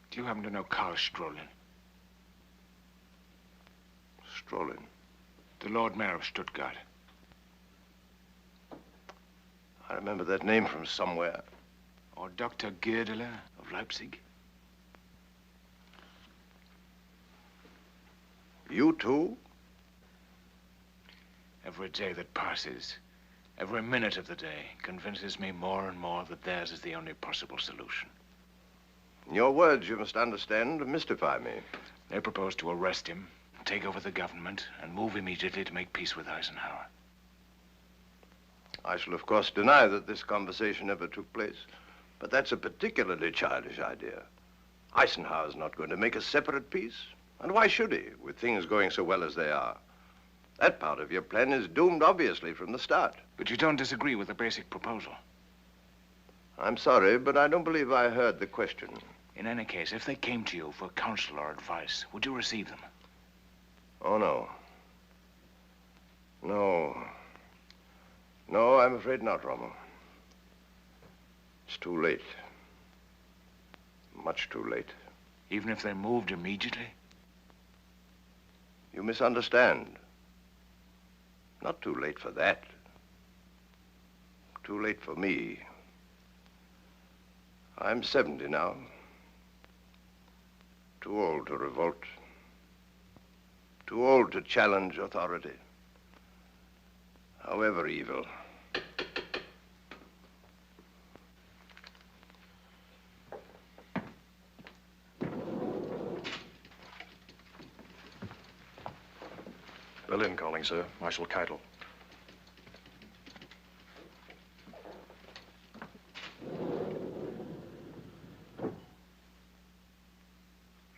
Do you happen to know Karl Strolin? Strolin? The Lord Mayor of Stuttgart. I remember that name from somewhere. Or Dr. Goerdeler of Leipzig. You too? Every day that passes, every minute of the day, convinces me more and more that theirs is the only possible solution. Your words, you must understand, mystify me. They propose to arrest him, take over the government, and move immediately to make peace with Eisenhower. I shall, of course, deny that this conversation ever took place, but that's a particularly childish idea. Eisenhower's not going to make a separate peace, and why should he, with things going so well as they are? That part of your plan is doomed, obviously, from the start. But you don't disagree with the basic proposal? I'm sorry, but I don't believe I heard the question. In any case, if they came to you for counsel or advice, would you receive them? Oh, no. No. No, I'm afraid not, Rommel. It's too late. Much too late. Even if they moved immediately? You misunderstand. Not too late for that. Too late for me. I'm 70 now. Too old to revolt. Too old to challenge authority. However evil. Berlin calling, sir. Marshal Keitel.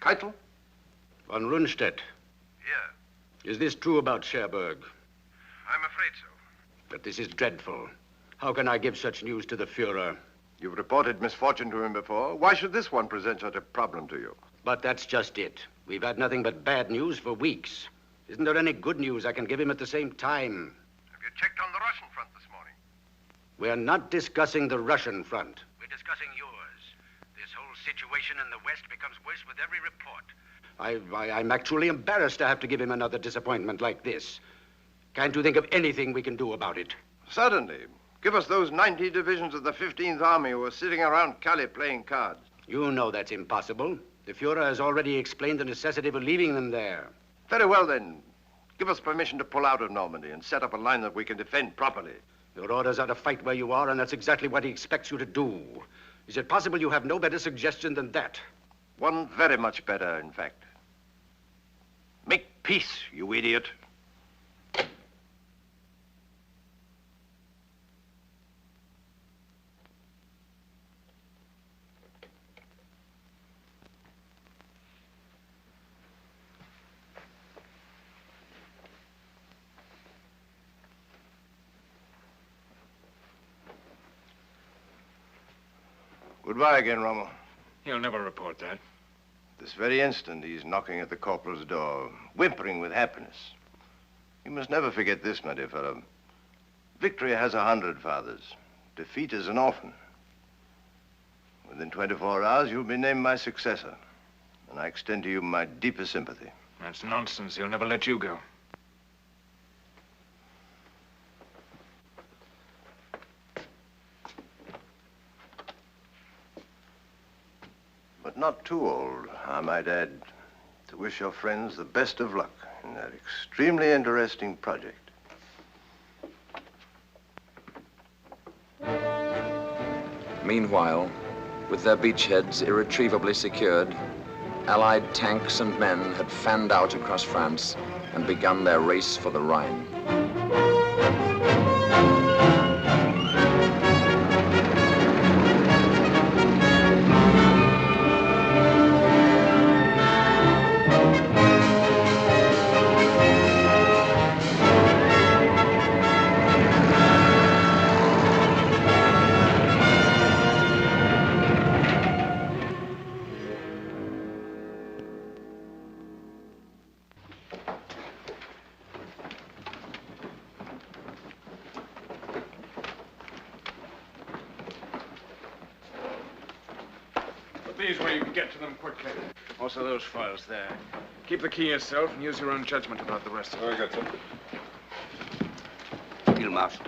Keitel? Von Rundstedt. Yeah. Is this true about Cherbourg? I'm afraid so. But this is dreadful. How can I give such news to the Fuhrer? You've reported misfortune to him before. Why should this one present such a problem to you? But that's just it. We've had nothing but bad news for weeks. Isn't there any good news I can give him at the same time? Have you checked on the Russian front this morning? We're not discussing the Russian front. We're discussing yours. This whole situation in the West becomes worse with every report. I'm actually embarrassed to have to give him another disappointment like this. Can't you think of anything we can do about it? Certainly. Give us those 90 divisions of the 15th Army who are sitting around Calais playing cards. You know that's impossible. The Fuhrer has already explained the necessity for leaving them there. Very well, then. Give us permission to pull out of Normandy and set up a line that we can defend properly. Your orders are to fight where you are, and that's exactly what he expects you to do. Is it possible you have no better suggestion than that? One very much better, in fact. Make peace, you idiot. Goodbye again, Rommel. He'll never report that. This very instant, he's knocking at the corporal's door, whimpering with happiness. You must never forget this, my dear fellow. Victory has 100 fathers. Defeat is an orphan. Within 24 hours, you'll be named my successor. And I extend to you my deepest sympathy. That's nonsense. He'll never let you go. But not too old, I might add, to wish your friends the best of luck in that extremely interesting project. Meanwhile, with their beachheads irretrievably secured, Allied tanks and men had fanned out across France and begun their race for the Rhine. These where you can get to them quickly. Also those files there. Keep the key yourself and use your own judgment about the rest of it. Very good, sir. Field Marshal.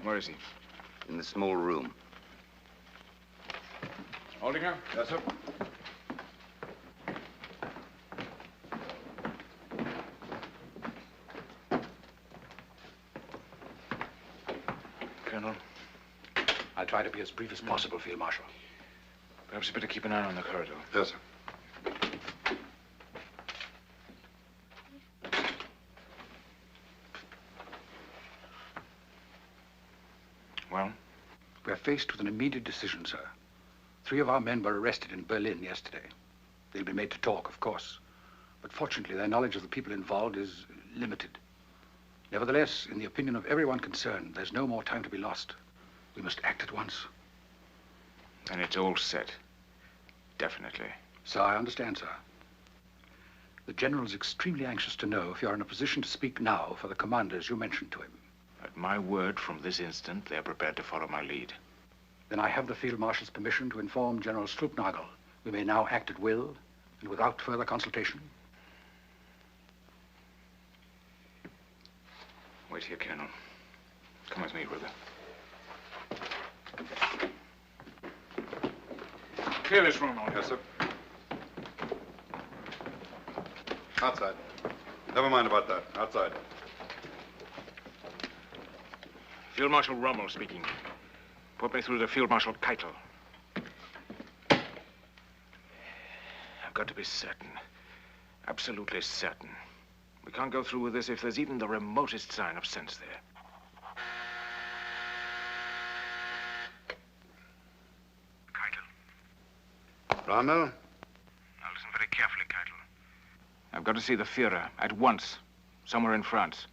Where is he? In the small room. Aldinger? Yes, sir. Colonel? I'll try to be as brief as possible, Field Marshal. Perhaps you better keep an eye on the corridor. Yes, sir. Well? We're faced with an immediate decision, sir. 3 of our men were arrested in Berlin yesterday. They'll be made to talk, of course. But fortunately, their knowledge of the people involved is limited. Nevertheless, in the opinion of everyone concerned, there's no more time to be lost. We must act at once. And it's all set. Definitely. So I understand, sir. The general's extremely anxious to know if you're in a position to speak now for the commanders you mentioned to him. At my word, from this instant, they're prepared to follow my lead. Then I have the Field Marshal's permission to inform General Struppnagel. We may now act at will and without further consultation. Wait here, Colonel. Come with me, Ruger. Clear this room, Aldinger. Yes, sir. Outside. Never mind about that. Outside. Field Marshal Rommel speaking. Put me through to Field Marshal Keitel. I've got to be certain. Absolutely certain. We can't go through with this if there's even the remotest sign of sense there. Rommel? Now listen very carefully, Keitel. I've got to see the Führer at once, somewhere in France.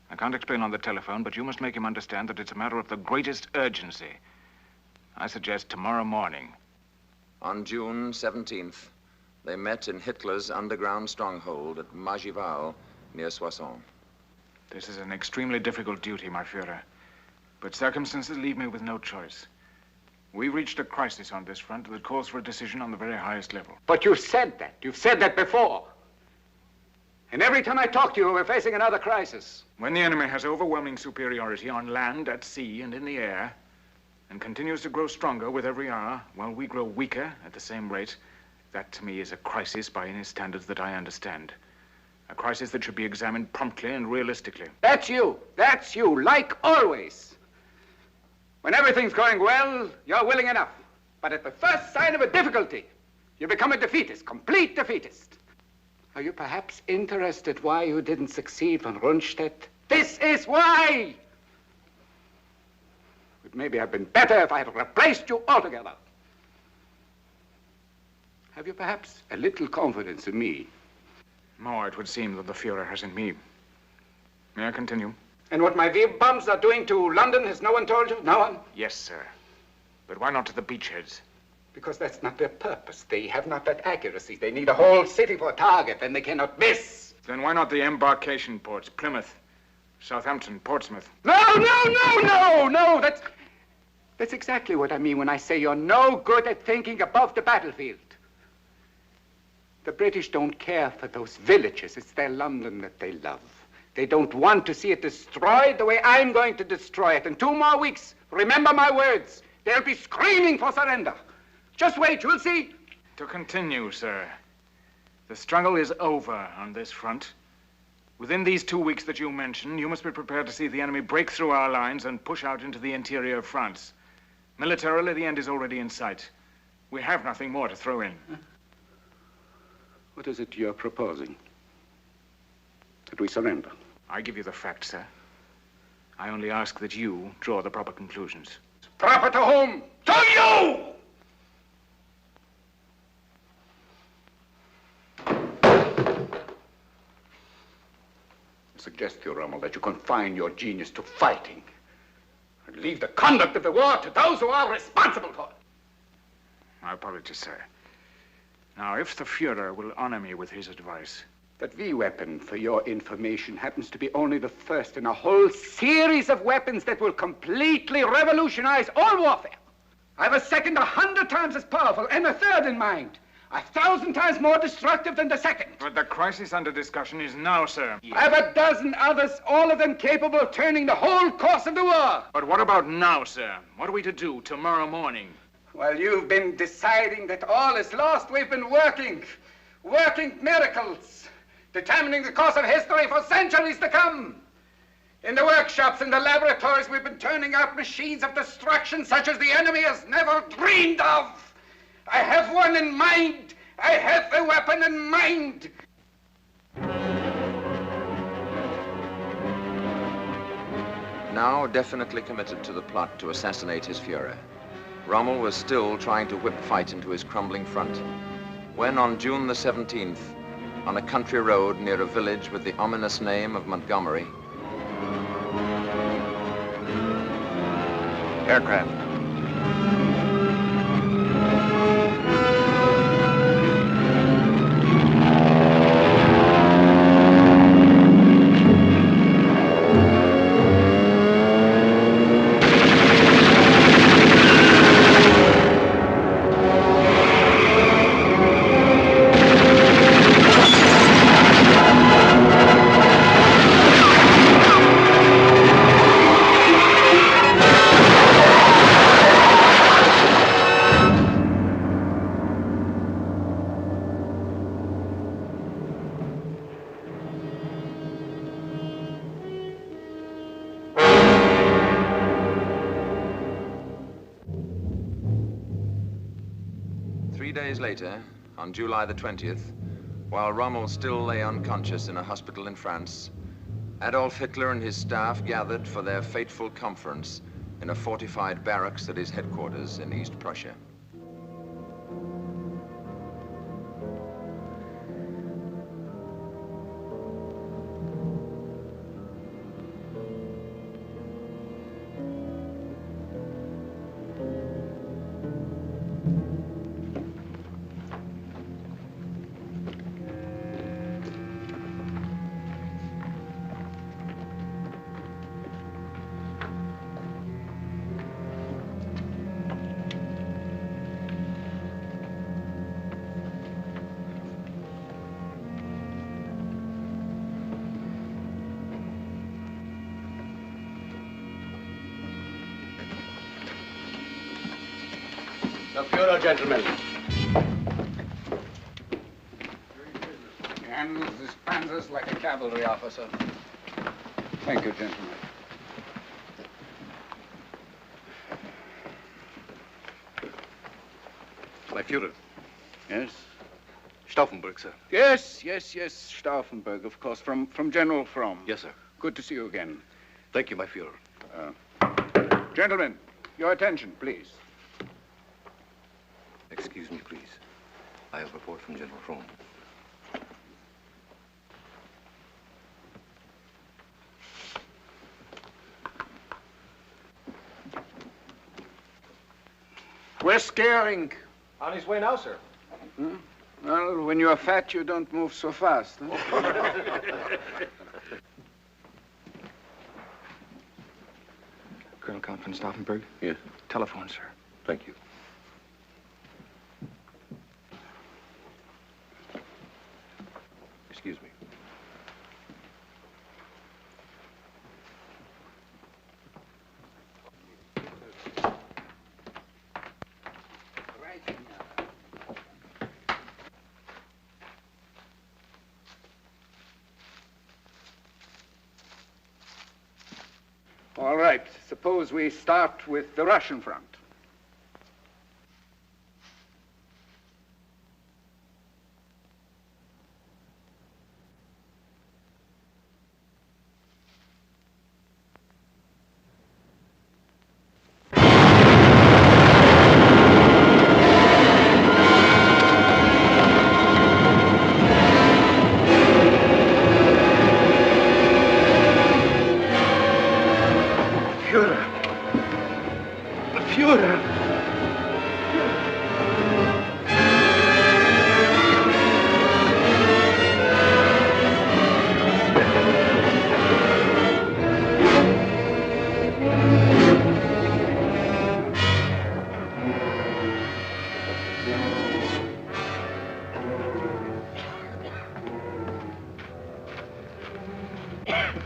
I can't explain on the telephone, but you must make him understand that it's a matter of the greatest urgency. I suggest tomorrow morning. On June 17th, they met in Hitler's underground stronghold at Magival, near Soissons. This is an extremely difficult duty, my Führer. But circumstances leave me with no choice. We've reached a crisis on this front that calls for a decision on the very highest level. But you've said that. You've said that before. And every time I talk to you, we're facing another crisis. When the enemy has overwhelming superiority on land, at sea, and in the air, and continues to grow stronger with every hour, while we grow weaker at the same rate, that to me is a crisis by any standards that I understand. A crisis that should be examined promptly and realistically. That's you. That's you, like always. When everything's going well, you're willing enough. But at the first sign of a difficulty, you become a defeatist, complete defeatist. Are you perhaps interested why you didn't succeed von Rundstedt? This is why! It maybe have been better if I had replaced you altogether. Have you perhaps a little confidence in me? More, it would seem, than the Führer has in me. May I continue? And what my V bombs are doing to London, has no one told you? No one? Yes, sir. But why not to the beachheads? Because that's not their purpose. They have not that accuracy. They need a whole city for a target, and they cannot miss. Then why not the embarkation ports? Plymouth, Southampton, Portsmouth. No! That's exactly what I mean when I say you're no good at thinking above the battlefield. The British don't care for those villages. It's their London that they love. They don't want to see it destroyed the way I'm going to destroy it. In 2 more weeks, remember my words, they'll be screaming for surrender. Just wait, you'll see. To continue, sir. The struggle is over on this front. Within these 2 weeks that you mentioned, you must be prepared to see the enemy break through our lines and push out into the interior of France. Militarily, the end is already in sight. We have nothing more to throw in. What is it you're proposing? That we surrender? I give you the facts, sir. I only ask that you draw the proper conclusions. Proper to whom? To you! I suggest to you, Rommel, that you confine your genius to fighting and leave the conduct of the war to those who are responsible for it. My apologies, sir. Now, if the Führer will honor me with his advice. That V weapon, for your information, happens to be only the first in a whole series of weapons that will completely revolutionize all warfare. I have a second 100 times as powerful and a third in mind. 1,000 times more destructive than the second. But the crisis under discussion is now, sir. I have a dozen others, all of them capable of turning the whole course of the war. But what about now, sir? What are we to do tomorrow morning? While you've been deciding that all is lost, we've been working miracles, determining the course of history for centuries to come. In the workshops, in the laboratories, we've been turning out machines of destruction such as the enemy has never dreamed of. I have one in mind. I have the weapon in mind. Now definitely committed to the plot to assassinate his Führer, Rommel was still trying to whip fight into his crumbling front, when on June the 17th, on a country road near a village with the ominous name of Montgomery, aircraft. Later, on July the 20th, while Rommel still lay unconscious in a hospital in France, Adolf Hitler and his staff gathered for their fateful conference in a fortified barracks at his headquarters in East Prussia. The Fuhrer, gentlemen. He handles his panzers like a cavalry officer. Thank you, gentlemen. My Fuhrer. Yes? Stauffenberg, sir. Yes, Stauffenberg, of course, from General Fromm. Yes, sir. Good to see you again. Thank you, my Fuhrer. Gentlemen, your attention, please. Excuse me, please. I have a report from General Fromm. We're scaring. On his way now, sir. Hmm? Well, when you're fat, you don't move so fast. Huh? Colonel Count von Stauffenberg? Yes. Telephone, sir. Thank you. Excuse me. All right. Suppose we start with the Russian front.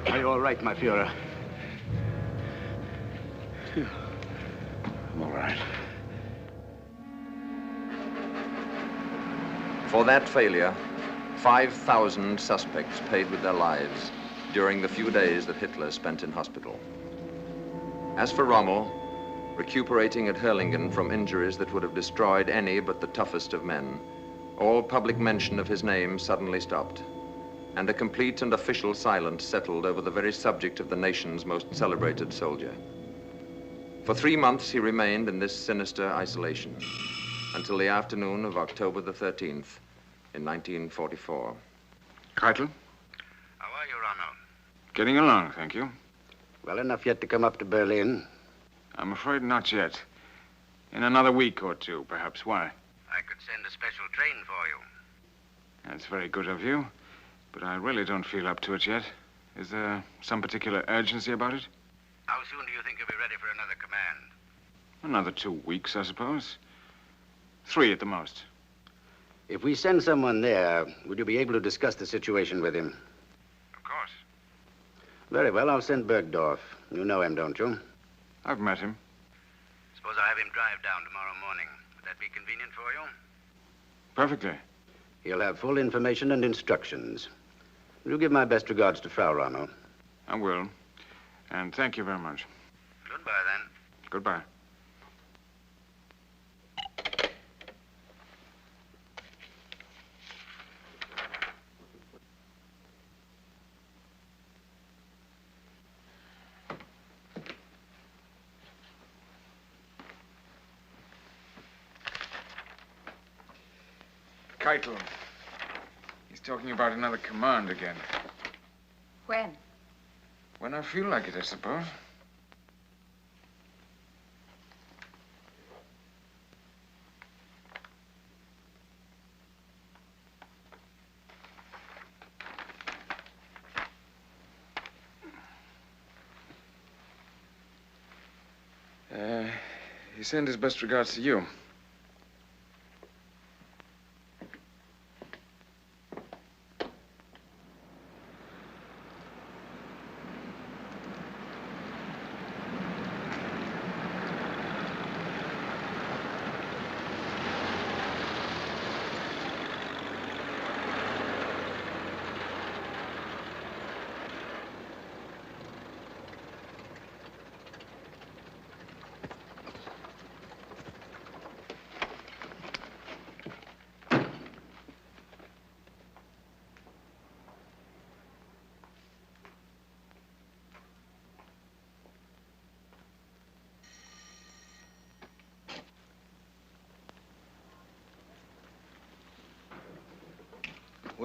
Are you all right, my Fuhrer? I'm all right. For that failure, 5,000 suspects paid with their lives during the few days that Hitler spent in hospital. As for Rommel, recuperating at Hurlingen from injuries that would have destroyed any but the toughest of men, all public mention of his name suddenly stopped, and a complete and official silence settled over the very subject of the nation's most celebrated soldier. For 3 months, he remained in this sinister isolation, until the afternoon of October the 13th in 1944. Keitel? How are you, Rommel? Getting along, thank you. Well enough yet to come up to Berlin? I'm afraid not yet. In another week or two, perhaps. Why? I could send a special train for you. That's very good of you, but I really don't feel up to it yet. Is there some particular urgency about it? How soon do you think you'll be ready for another command? Another 2 weeks, I suppose. 3 at the most. If we send someone there, would you be able to discuss the situation with him? Of course. Very well, I'll send Bergdorf. You know him, don't you? I've met him. Suppose I have him drive down tomorrow morning. Would that be convenient for you? Perfectly. He'll have full information and instructions. Will you give my best regards to Frau Rommel? I will. And thank you very much. Goodbye, then. Goodbye. Keitel. He's talking about another command again. When? When I feel like it, I suppose. He sent his best regards to you.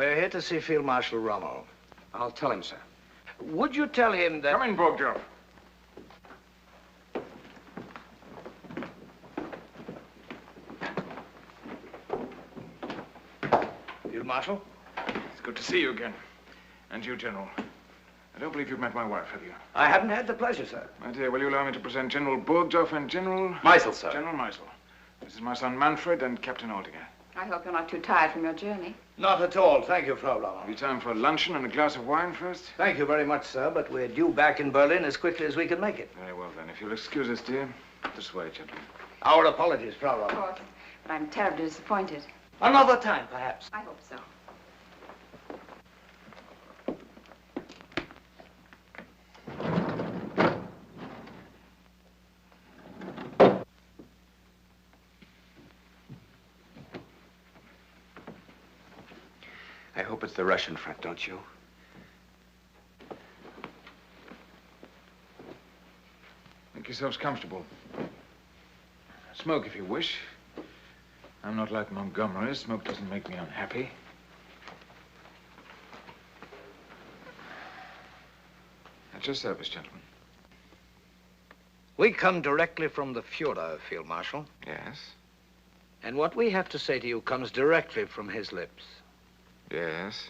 We're here to see Field Marshal Rommel. I'll tell him, sir. Would you tell him that... Come in, Bogdorf. Field Marshal? It's good to see you again. And you, General. I don't believe you've met my wife, have you? I haven't had the pleasure, sir. My dear, will you allow me to present General Burgdorf and General... Meisel, sir. General Meisel. This is my son Manfred and Captain Aldinger. I hope you're not too tired from your journey. Not at all. Thank you, Frau Rommel. Have you time for a luncheon and a glass of wine first? Thank you very much, sir, but we're due back in Berlin as quickly as we can make it. Very well, then. If you'll excuse us, dear. This way, gentlemen. Our apologies, Frau Rommel. Of course, but I'm terribly disappointed. Another time, perhaps. I hope so. I hope it's the Russian front, don't you? Make yourselves comfortable. Smoke if you wish. I'm not like Montgomery. Smoke doesn't make me unhappy. At your service, gentlemen. We come directly from the Fuhrer, Field Marshal. Yes? And what we have to say to you comes directly from his lips. Yes?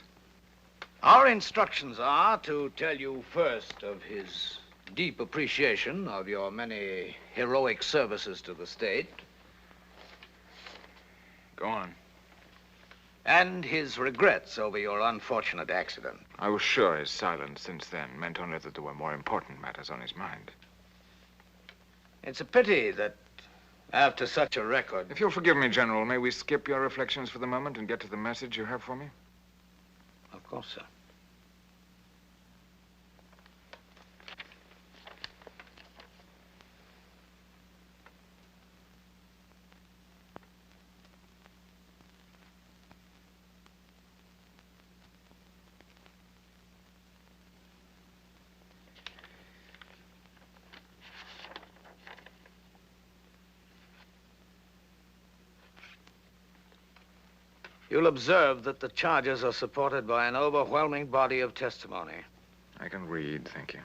Our instructions are to tell you first of his deep appreciation of your many heroic services to the state. Go on. And his regrets over your unfortunate accident. I was sure his silence since then meant only that there were more important matters on his mind. It's a pity that after such a record... If you'll forgive me, General, may we skip your reflections for the moment and get to the message you have for me? Of course, sir. You'll observe that the charges are supported by an overwhelming body of testimony. I can read, thank you.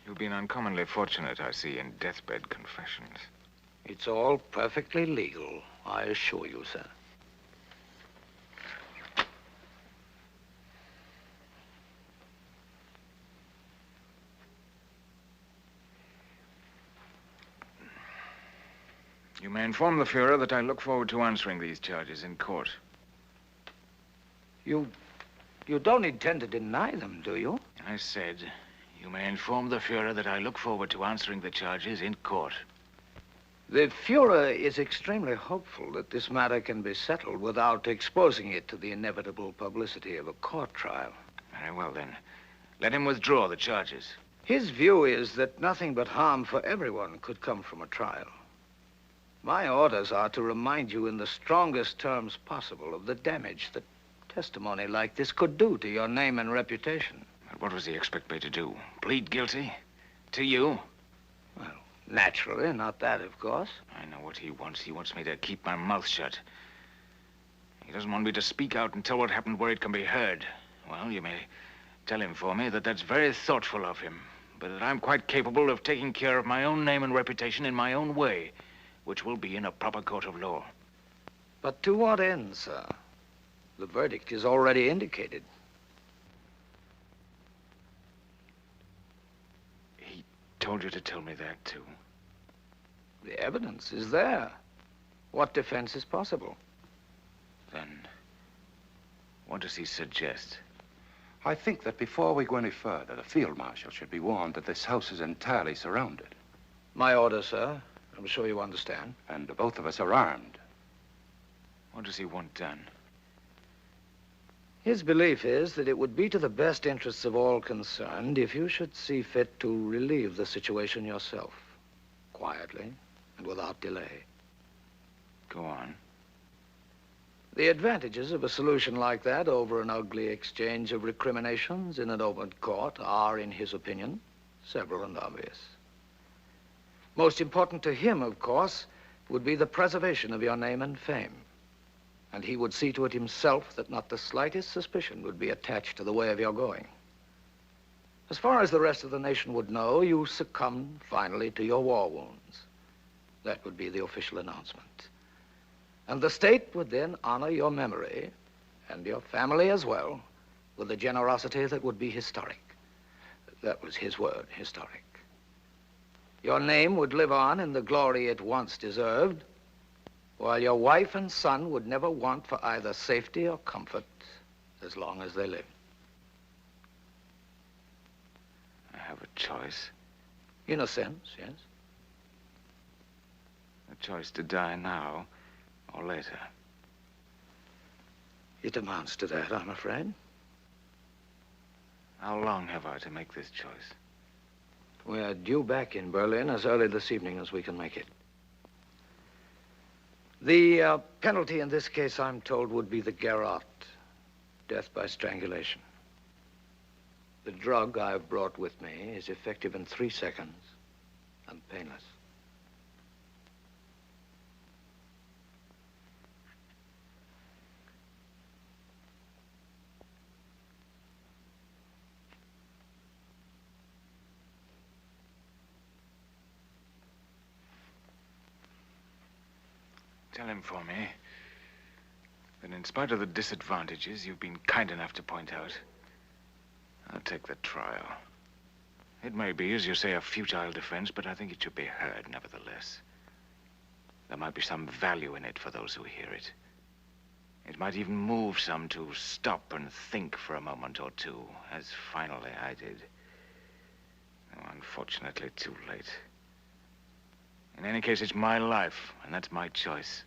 You've been uncommonly fortunate, I see, in deathbed confessions. It's all perfectly legal, I assure you, sir. You may inform the Fuhrer that I look forward to answering these charges in court. You don't intend to deny them, do you? I said, you may inform the Fuhrer that I look forward to answering the charges in court. The Fuhrer is extremely hopeful that this matter can be settled without exposing it to the inevitable publicity of a court trial. Very well, then. Let him withdraw the charges. His view is that nothing but harm for everyone could come from a trial. My orders are to remind you in the strongest terms possible of the damage that testimony like this could do to your name and reputation. But what does he expect me to do? Plead guilty? To you? Well, naturally, not that, of course. I know what he wants. He wants me to keep my mouth shut. He doesn't want me to speak out and tell what happened where it can be heard. Well, you may tell him for me that that's very thoughtful of him, but that I'm quite capable of taking care of my own name and reputation in my own way, which will be in a proper court of law. But to what end, sir? The verdict is already indicated. He told you to tell me that, too? The evidence is there. What defense is possible? Then, what does he suggest? I think that before we go any further, the field marshal should be warned that this house is entirely surrounded. My order, sir. I'm sure you understand. And both of us are armed. What does he want done? His belief is that it would be to the best interests of all concerned if you should see fit to relieve the situation yourself, quietly and without delay. Go on. The advantages of a solution like that over an ugly exchange of recriminations in an open court are, in his opinion, several and obvious. Most important to him, of course, would be the preservation of your name and fame. And he would see to it himself that not the slightest suspicion would be attached to the way of your going. As far as the rest of the nation would know, you succumbed finally to your war wounds. That would be the official announcement. And the state would then honor your memory, and your family as well, with a generosity that would be historic. That was his word, historic. Your name would live on in the glory it once deserved, while your wife and son would never want for either safety or comfort as long as they lived. I have a choice. In a sense, yes. A choice to die now or later. It amounts to that, I'm afraid. How long have I to make this choice? We're due back in Berlin as early this evening as we can make it. The penalty in this case, I'm told, would be the garrote, death by strangulation. The drug I've brought with me is effective in 3 seconds and painless. Tell him for me that in spite of the disadvantages you've been kind enough to point out, I'll take the trial. It may be, as you say, a futile defense, but I think it should be heard nevertheless. There might be some value in it for those who hear it. It might even move some to stop and think for a moment or two, as finally I did. Though unfortunately too late. In any case, it's my life, and that's my choice.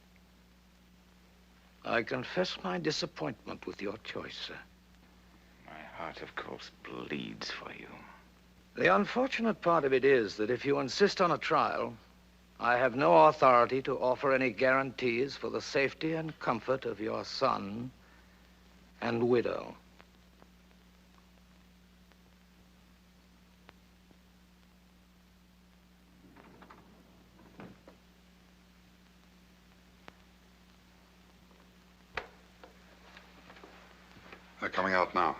I confess my disappointment with your choice, sir. My heart, of course, bleeds for you. The unfortunate part of it is that if you insist on a trial, I have no authority to offer any guarantees for the safety and comfort of your son and widow. They're coming out now.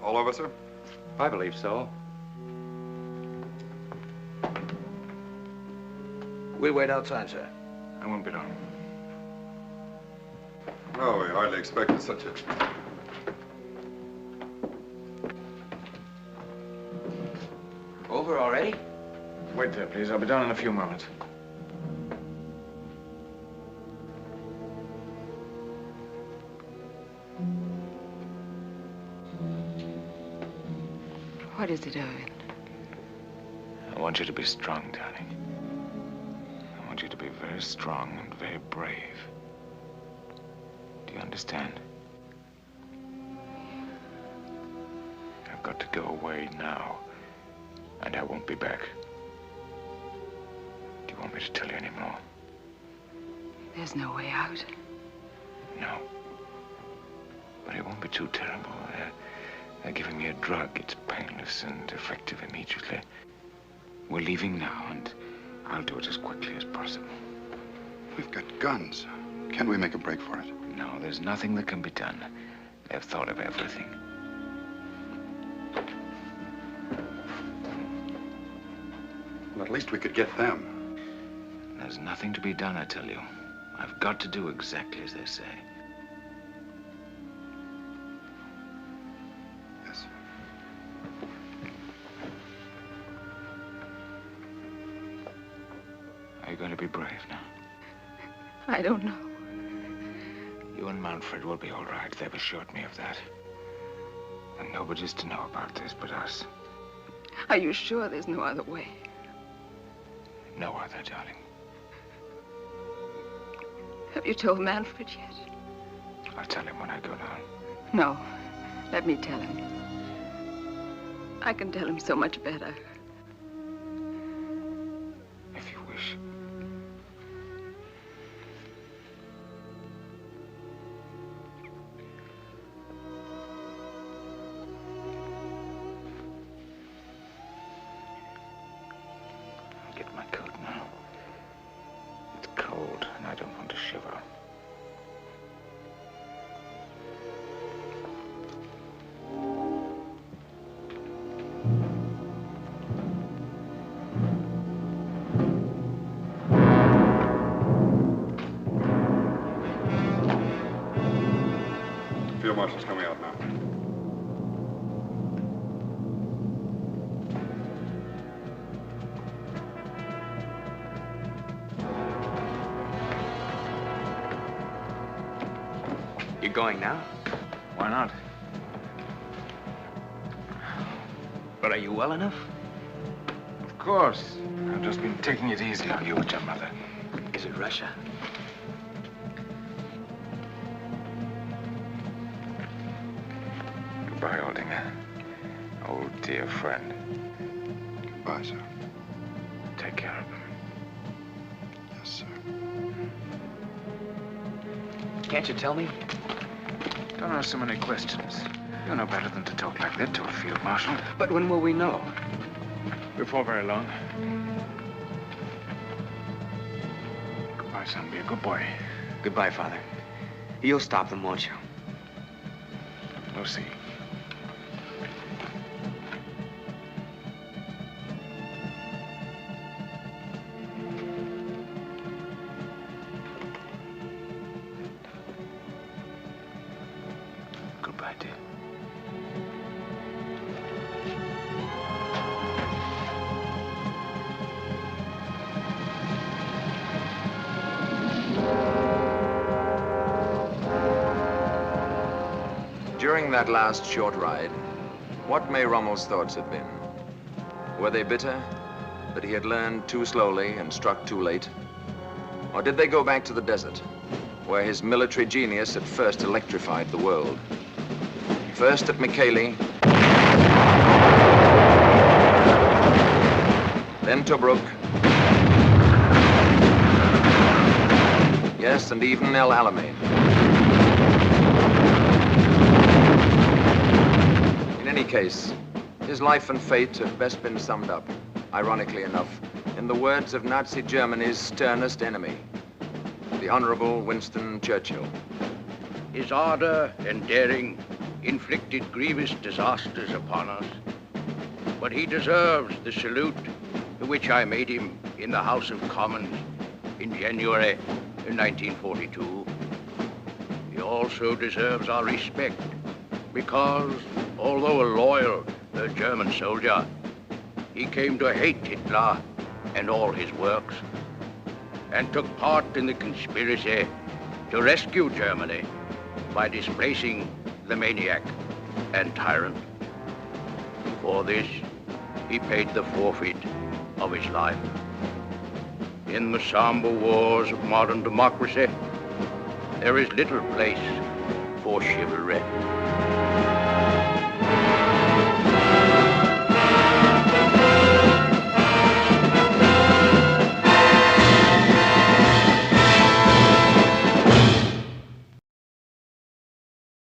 All over, sir? I believe so. We'll wait outside, sir. I won't be long. No, we hardly expected such a... Over already? Wait there, please. I'll be down in a few moments. What is it, Erwin? I want you to be strong, darling. I want you to be very strong and very brave. Do you understand? I've got to go away now, and I won't be back. Do you want me to tell you any more? There's no way out. No. But it won't be too terrible. They're giving me a drug. It's painless and effective immediately. We're leaving now, and I'll do it as quickly as possible. We've got guns. Can't we make a break for it? No, there's nothing that can be done. They've thought of everything. Well, at least we could get them. There's nothing to be done, I tell you. I've got to do exactly as they say. Yes. Are you going to be brave now? I don't know. You and Manfred will be all right. They've assured me of that. And nobody's to know about this but us. Are you sure there's no other way? No other, darling. Have you told Manfred yet? I'll tell him when I go down. No. Let me tell him. I can tell him so much better. If you wish. Marshal's coming out now. You going now? Why not? But are you well enough? Of course. I've just been taking it easy on you and your mother. Is it Russia? Goodbye, Aldinger. Old dear friend. Goodbye, sir. Take care of them. Yes, sir. Can't you tell me? Don't ask so many questions. You're no better than to talk like that to a field marshal. But when will we know? Before very long. Goodbye, son. Be a good boy. Goodbye, Father. You'll stop them, won't you? We'll see. Goodbye, dear. During that last short ride, what may Rommel's thoughts have been? Were they bitter that he had learned too slowly and struck too late? Or did they go back to the desert, where his military genius had first electrified the world? First at Mekelle, then Tobruk, yes, and even El Alamein. In any case, his life and fate have best been summed up, ironically enough, in the words of Nazi Germany's sternest enemy, the Honorable Winston Churchill. His ardor and daring inflicted grievous disasters upon us, but he deserves the salute to which I made him in the House of Commons in January 1942. He also deserves our respect because, although a loyal German soldier, he came to hate Hitler and all his works, and took part in the conspiracy to rescue Germany by displacing the maniac and tyrant. For this, he paid the forfeit of his life. In the somber wars of modern democracy, there is little place for chivalry.